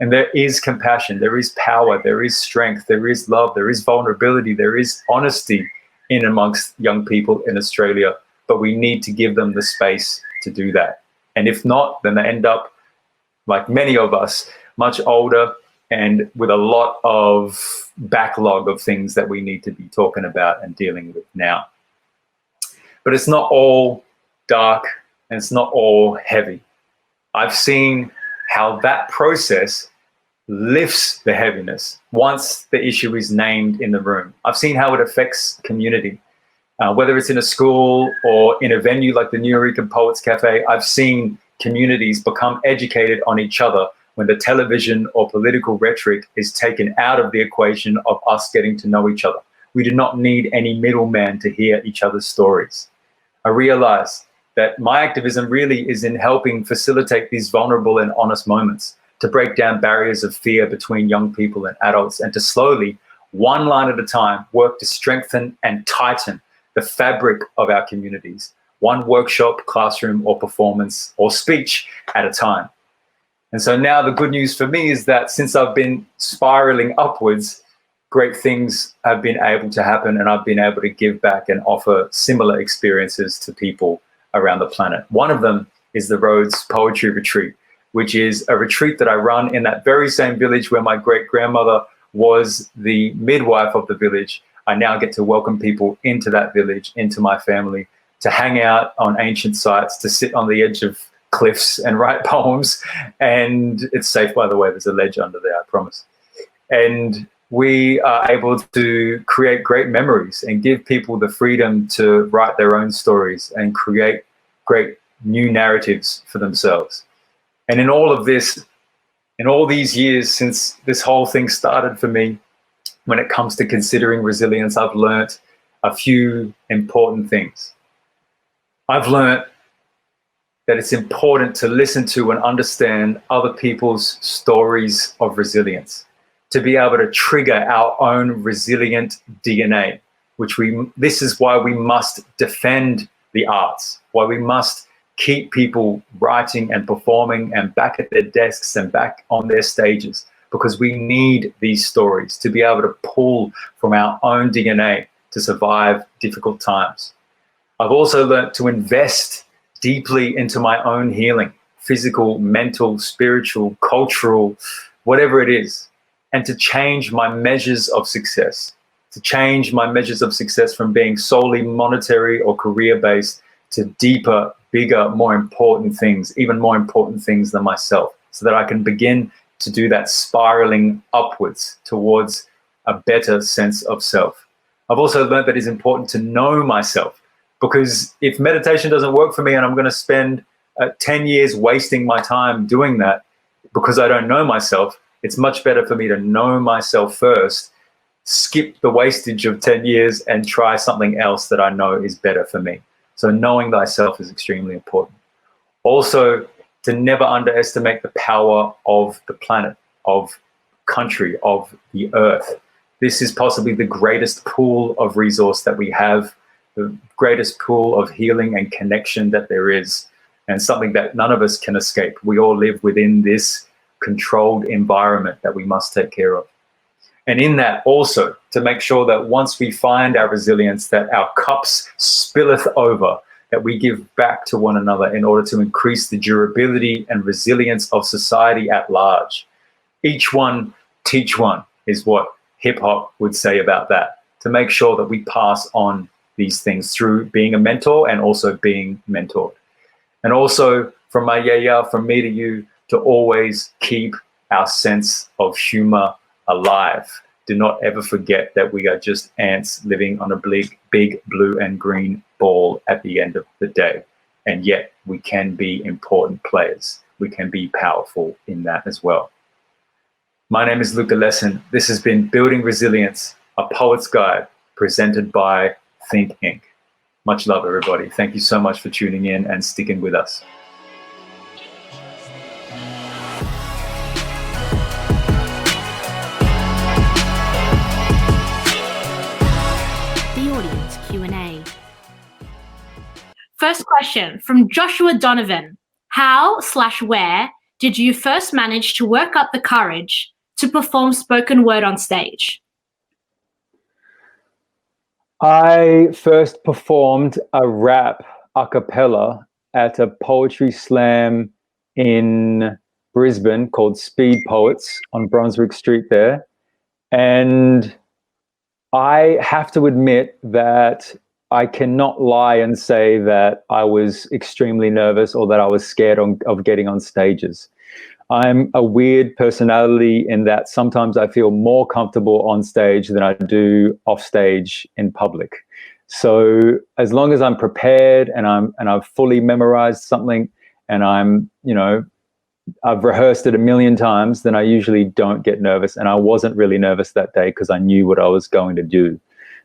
B: And there is compassion, there is power, there is strength, there is love, there is vulnerability, there is honesty in amongst young people in Australia. But we need to give them the space to do that. And if not, then they end up, like many of us, much older and with a lot of backlog of things that we need to be talking about and dealing with now. But it's not all dark and it's not all heavy. I've seen how that process lifts the heaviness once the issue is named in the room. I've seen how it affects community, whether it's in a school or in a venue like the New Eureka Poets Cafe. I've seen communities become educated on each other when the television or political rhetoric is taken out of the equation of us getting to know each other. We do not need any middleman to hear each other's stories. I realize that my activism really is in helping facilitate these vulnerable and honest moments, to break down barriers of fear between young people and adults, and to slowly, one line at a time, work to strengthen and tighten the fabric of our communities, one workshop, classroom, or performance, or speech at a time. And so now the good news for me is that since I've been spiraling upwards, great things have been able to happen, and I've been able to give back and offer similar experiences to people around the planet. One of them is the Rhodes Poetry Retreat, which is a retreat that I run in that very same village where my great-grandmother was the midwife of the village. I now get to welcome people into that village, into my family, to hang out on ancient sites, to sit on the edge of cliffs and write poems. And it's safe, by the way, there's a ledge under there, I promise. And we are able to create great memories and give people the freedom to write their own stories and create great new narratives for themselves. And in all of this, in all these years since this whole thing started for me, when it comes to considering resilience, I've learnt a few important things. I've learnt that it's important to listen to and understand other people's stories of resilience, to be able to trigger our own resilient DNA, this is why we must defend the arts, why we must keep people writing and performing and back at their desks and back on their stages, because we need these stories to be able to pull from our own DNA to survive difficult times. I've also learned to invest deeply into my own healing, physical, mental, spiritual, cultural, whatever it is, and to change my measures of success, from being solely monetary or career-based to deeper, bigger, more important things, even more important things than myself, so that I can begin to do that spiraling upwards towards a better sense of self. I've also learned that it's important to know myself, because if meditation doesn't work for me and I'm going to spend 10 years wasting my time doing that because I don't know myself, it's much better for me to know myself first, skip the wastage of 10 years and try something else that I know is better for me. So knowing thyself is extremely important. Also, to never underestimate the power of the planet, of country, of the earth. This is possibly the greatest pool of resource that we have, the greatest pool of healing and connection that there is, and something that none of us can escape. We all live within this controlled environment that we must take care of. And in that also, to make sure that once we find our resilience, that our cups spilleth over, that we give back to one another in order to increase the durability and resilience of society at large. Each one, teach one is what hip hop would say about that, to make sure that we pass on these things through being a mentor and also being mentored. And also from my yaya, from me to you, to always keep our sense of humor alive. Do not ever forget that we are just ants living on a big blue and green ball at the end of the day. And yet we can be important players. We can be powerful in that as well. My name is Luka Lesson. This has been Building Resilience, a poet's guide presented by Think Inc. Much love, everybody. Thank you so much for tuning in and sticking with us.
A: The audience Q&A. First question from Joshua Donovan. How/where did you first manage to work up the courage to perform spoken word on stage?
B: I first performed a rap a cappella at a poetry slam in Brisbane called Speed Poets on Brunswick Street there. And I have to admit that I cannot lie and say that I was extremely nervous or that I was scared of getting on stages. I'm a weird personality in that sometimes I feel more comfortable on stage than I do off stage in public. So as long as I'm prepared and I've fully memorized something and I've rehearsed it a million times, then I usually don't get nervous. And I wasn't really nervous that day because I knew what I was going to do.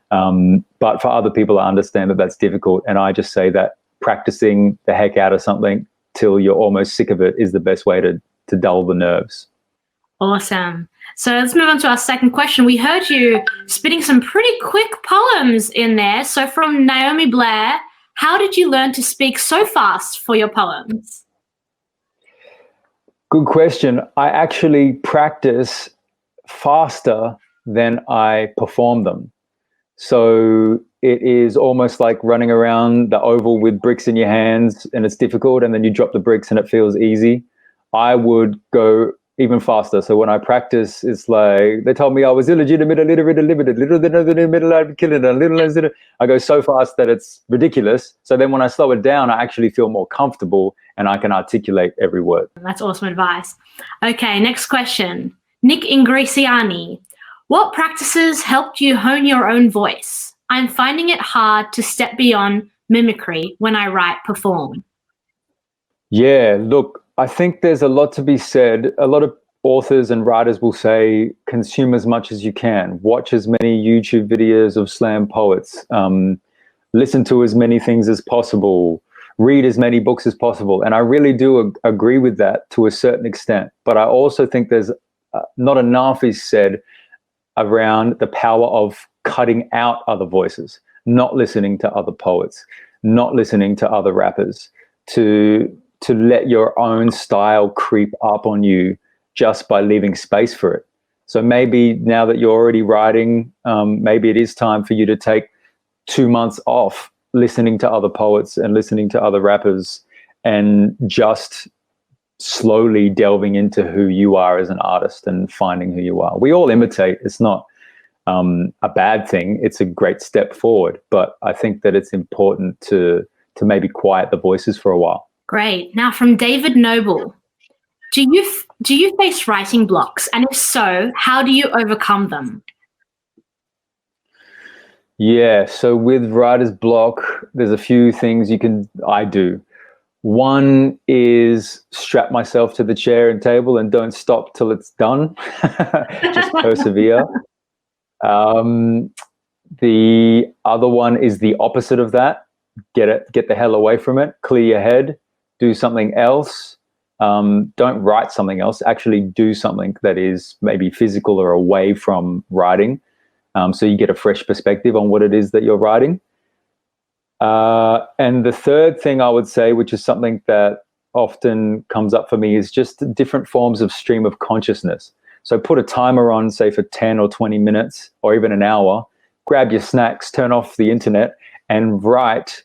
B: But for other people, I understand that that's difficult. And I just say that practicing the heck out of something till you're almost sick of it is the best way to dull the nerves.
A: Awesome. So let's move on to our second question. We heard you spitting some pretty quick poems in there. So from Naomi Blair, how did you learn to speak so fast for your poems?
B: Good question. I actually practice faster than I perform them. So it is almost like running around the oval with bricks in your hands and it's difficult, and then you drop the bricks and it feels easy. I would go even faster. So when I practice, it's like they told me I was illegitimate, illiterate, limited, little than the middle, I'd kill it, a little less. I go so fast that it's ridiculous. So then when I slow it down, I actually feel more comfortable and I can articulate every word.
A: That's awesome advice. Okay, next question. Nick Ingresiani. What practices helped you hone your own voice? I'm finding it hard to step beyond mimicry when I write, perform.
B: Yeah, look, I think there's a lot to be said. A lot of authors and writers will say, consume as much as you can. Watch as many YouTube videos of slam poets. Listen to as many things as possible. Read as many books as possible. And I really do agree with that to a certain extent. But I also think there's not enough is said around the power of cutting out other voices, not listening to other poets, not listening to other rappers, to let your own style creep up on you just by leaving space for it. So maybe now that you're already writing, maybe it is time for you to take 2 months off listening to other poets and listening to other rappers and just slowly delving into who you are as an artist and finding who you are. We all imitate. It's not a bad thing. It's a great step forward. But I think that it's important to maybe quiet the voices for a while.
A: Great. Now from David Noble. Do you face writing blocks? And if so, how do you overcome them?
B: Yeah, so with writer's block, there's a few things I do. One is strap myself to the chair and table and don't stop till it's done. Just persevere. The other one is the opposite of that. Get the hell away from it. Clear your head. Do something else. Don't write something else. Actually do something that is maybe physical or away from writing. So you get a fresh perspective on what it is that you're writing. And the third thing I would say, which is something that often comes up for me, is just different forms of stream of consciousness. So put a timer on, say for 10 or 20 minutes or even an hour, grab your snacks, turn off the internet and write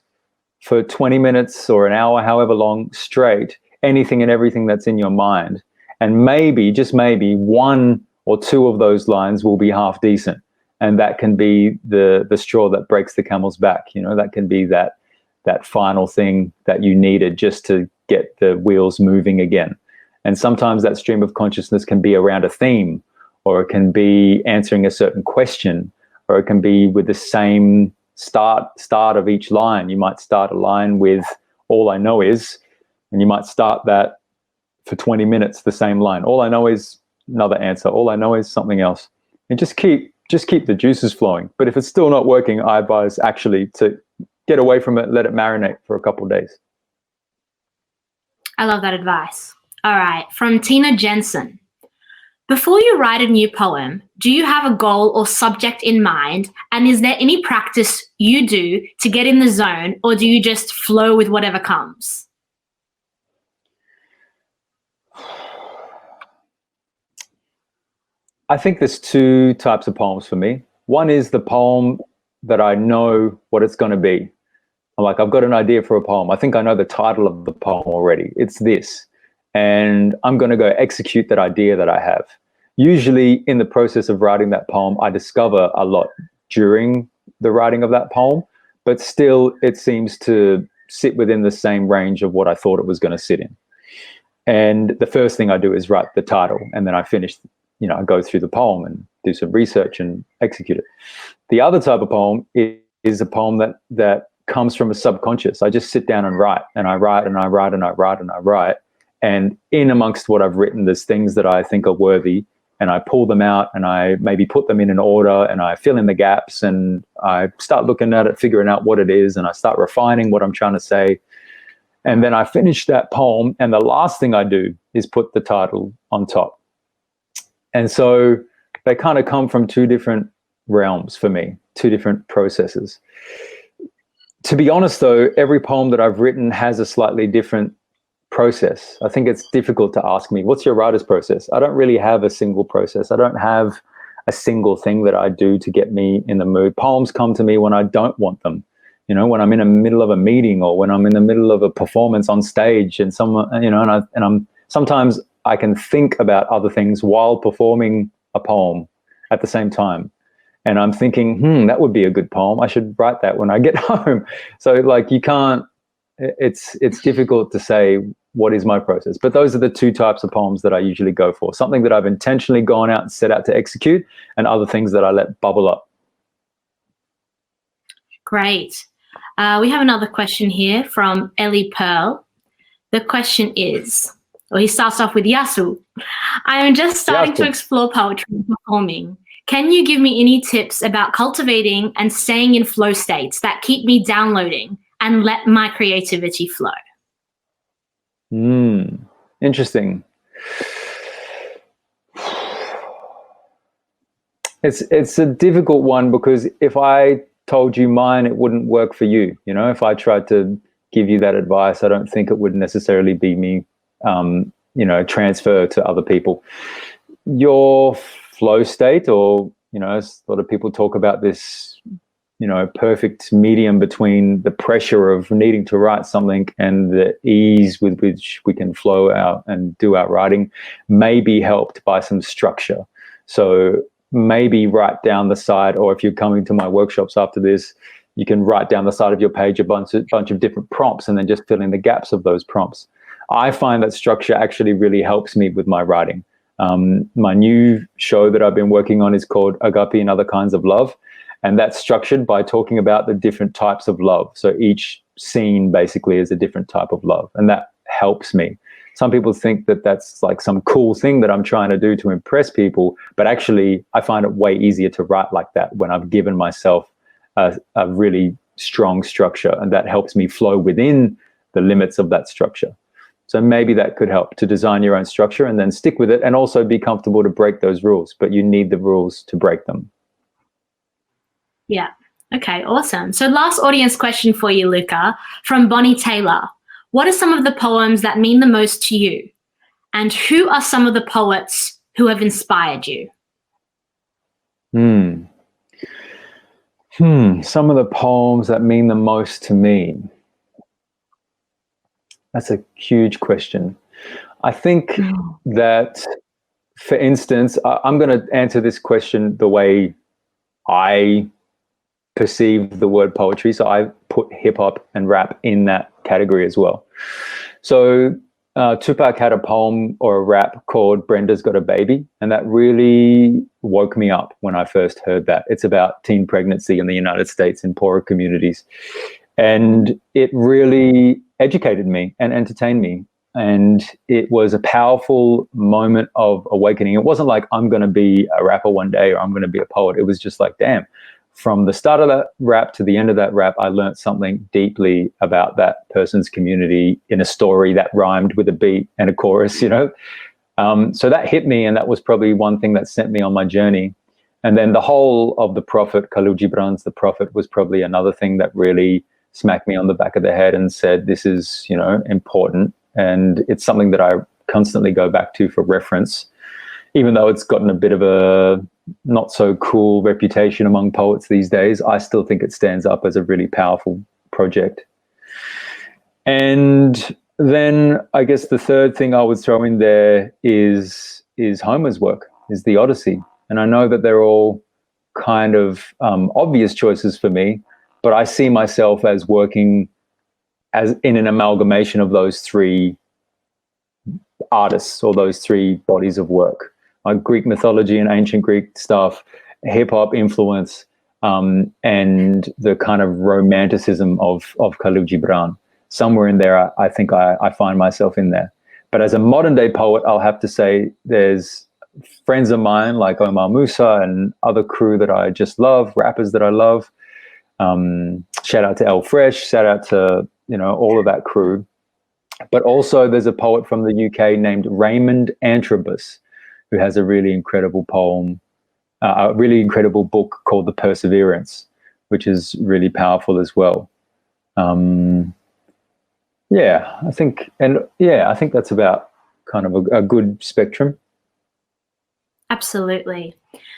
B: for 20 minutes or an hour, however long, straight, anything and everything that's in your mind. And maybe, just maybe, 1 or 2 of those lines will be half decent. And that can be the straw that breaks the camel's back. You know, that can be that that final thing that you needed just to get the wheels moving again. And sometimes that stream of consciousness can be around a theme, or it can be answering a certain question, or it can be with the same start of each line. You might start a line with "all I know is," and you might start that for 20 minutes, the same line. "All I know is," another answer. "All I know is," something else. And just keep the juices flowing. But if it's still not working, I advise actually to get away from it, let it marinate for a couple of days.
A: I love that advice. All right, from Tina Jensen. Before you write a new poem, do you have a goal or subject in mind? And is there any practice you do to get in the zone, or do you just flow with whatever comes?
B: I think there's two types of poems for me. One is the poem that I know what it's going to be. I'm like, I've got an idea for a poem. I think I know the title of the poem already. It's this. And I'm going to go execute that idea that I have. Usually in the process of writing that poem, I discover a lot during the writing of that poem, but still it seems to sit within the same range of what I thought it was going to sit in. And the first thing I do is write the title, and then I finish, I go through the poem and do some research and execute it. The other type of poem is a poem that comes from a subconscious. I just sit down and write, and I write and I write and I write and I write. And in amongst what I've written, there's things that I think are worthy, and I pull them out and I maybe put them in an order, and I fill in the gaps, and I start looking at it, figuring out what it is, and I start refining what I'm trying to say. And then I finish that poem, and the last thing I do is put the title on top. And so they kind of come from two different realms for me, two different processes. To be honest, though, every poem that I've written has a slightly different process. I think it's difficult to ask me, what's your writer's process? I don't really have a single process. I don't have a single thing that I do to get me in the mood. Poems come to me when I don't want them. When I'm in the middle of a meeting, or when I'm in the middle of a performance on stage, and someone, sometimes I can think about other things while performing a poem at the same time. And I'm thinking, that would be a good poem. I should write that when I get home. So it's difficult to say what is my process. But those are the two types of poems that I usually go for. Something that I've intentionally gone out and set out to execute, and other things that I let bubble up.
A: Great. We have another question here from Ellie Pearl. The question is, he starts off with Yasu. I am just starting to explore poetry and performing. Can you give me any tips about cultivating and staying in flow states that keep me downloading and let my creativity flow?
B: Interesting. It's a difficult one, because if I told you mine, it wouldn't work for you. If I tried to give you that advice, I don't think it would necessarily be me, transfer to other people. Your flow state, or, a lot of people talk about this, perfect medium between the pressure of needing to write something and the ease with which we can flow out and do our writing, may be helped by some structure. So maybe write down the side, or if you're coming to my workshops after this, you can write down the side of your page a bunch of different prompts, and then just fill in the gaps of those prompts. I find that structure actually really helps me with my writing. My new show that I've been working on is called Agape and Other Kinds of Love, and that's structured by talking about the different types of love. So each scene basically is a different type of love, and that helps me. Some people think that that's like some cool thing that I'm trying to do to impress people, but actually I find it way easier to write like that when I've given myself a really strong structure, and that helps me flow within the limits of that structure. So maybe that could help to design your own structure and then stick with it, and also be comfortable to break those rules, but you need the rules to break them.
A: Yeah. Okay, awesome. So last audience question for you, Luka, from Bonnie Taylor. What are some of the poems that mean the most to you? And who are some of the poets who have inspired you?
B: Some of the poems that mean the most to me. That's a huge question. I think that, for instance, I'm going to answer this question the way I perceive the word poetry. So put hip hop and rap in that category as well. So Tupac had a poem or a rap called Brenda's Got a Baby, and that really woke me up when I first heard that. It's about teen pregnancy in the United States in poorer communities. And it really educated me and entertained me. And it was a powerful moment of awakening. It wasn't like I'm going to be a rapper one day or I'm going to be a poet. It was just like, damn, from the start of that rap to the end of that rap, I learned something deeply about that person's community in a story that rhymed with a beat and a chorus, you know? So that hit me, and that was probably one thing that sent me on my journey. And then the whole of the Prophet, Khalil Gibran's The Prophet, was probably another thing that really smacked me on the back of the head and said, this is, you know, important. And it's something that I constantly go back to for reference, even though it's gotten a bit of a not so cool reputation among poets these days. I still think it stands up as a really powerful project. And then I guess the third thing I would throw in there is Homer's work, is the Odyssey. And I know that they're all kind of obvious choices for me, but I see myself as working as in an amalgamation of those three artists or those three bodies of work, like Greek mythology and ancient Greek stuff, hip hop influence, and the kind of romanticism of Khalil Gibran. Somewhere in there, I think I find myself in there. But as a modern day poet, I'll have to say there's friends of mine like Omar Musa and other crew that I just love, rappers that I love. Shout out to El Fresh, shout out to, you know, all of that crew. But also there's a poet from the UK named Raymond Antrobus, who has a really incredible poem, a really incredible book called The Perseverance, which is really powerful as well. I think that's about kind of a good spectrum.
A: Absolutely.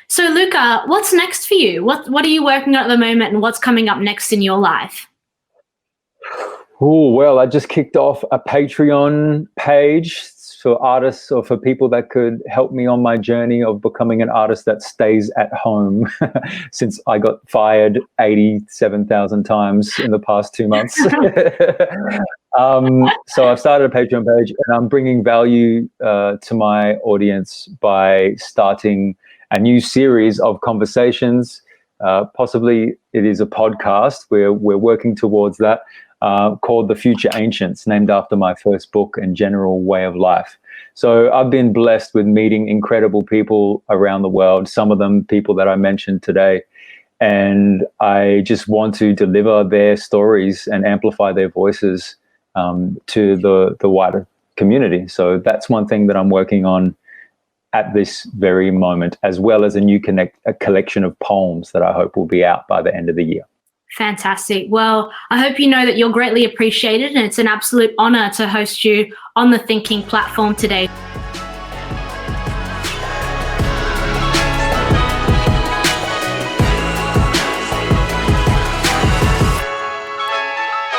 A: So Luka, what's next for you? What are you working on at the moment, and what's coming up next in your life?
B: Oh, well, I just kicked off a Patreon page for artists or for people that could help me on my journey of becoming an artist that stays at home since I got fired 87,000 times in the past 2 months. So I've started a Patreon page, and I'm bringing value to my audience by starting a new series of conversations. Possibly it is a podcast. We're working towards that. Called The Future Ancients, named after my first book and general way of life. So I've been blessed with meeting incredible people around the world, some of them people that I mentioned today. And I just want to deliver their stories and amplify their voices to the wider community. So that's one thing that I'm working on at this very moment, as well as a collection of poems that I hope will be out by the end of the year.
A: Fantastic. Well, I hope you know that you're greatly appreciated, and it's an absolute honor to host you on the Thinking platform today.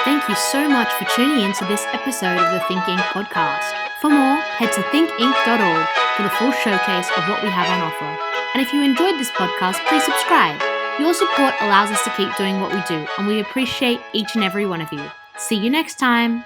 A: Thank you so much for tuning in to this episode of the Thinking podcast. For more, head to thinkinc.org for the full showcase of what we have on offer. And if you enjoyed this podcast, please subscribe. Your support allows us to keep doing what we do, and we appreciate each and every one of you. See you next time.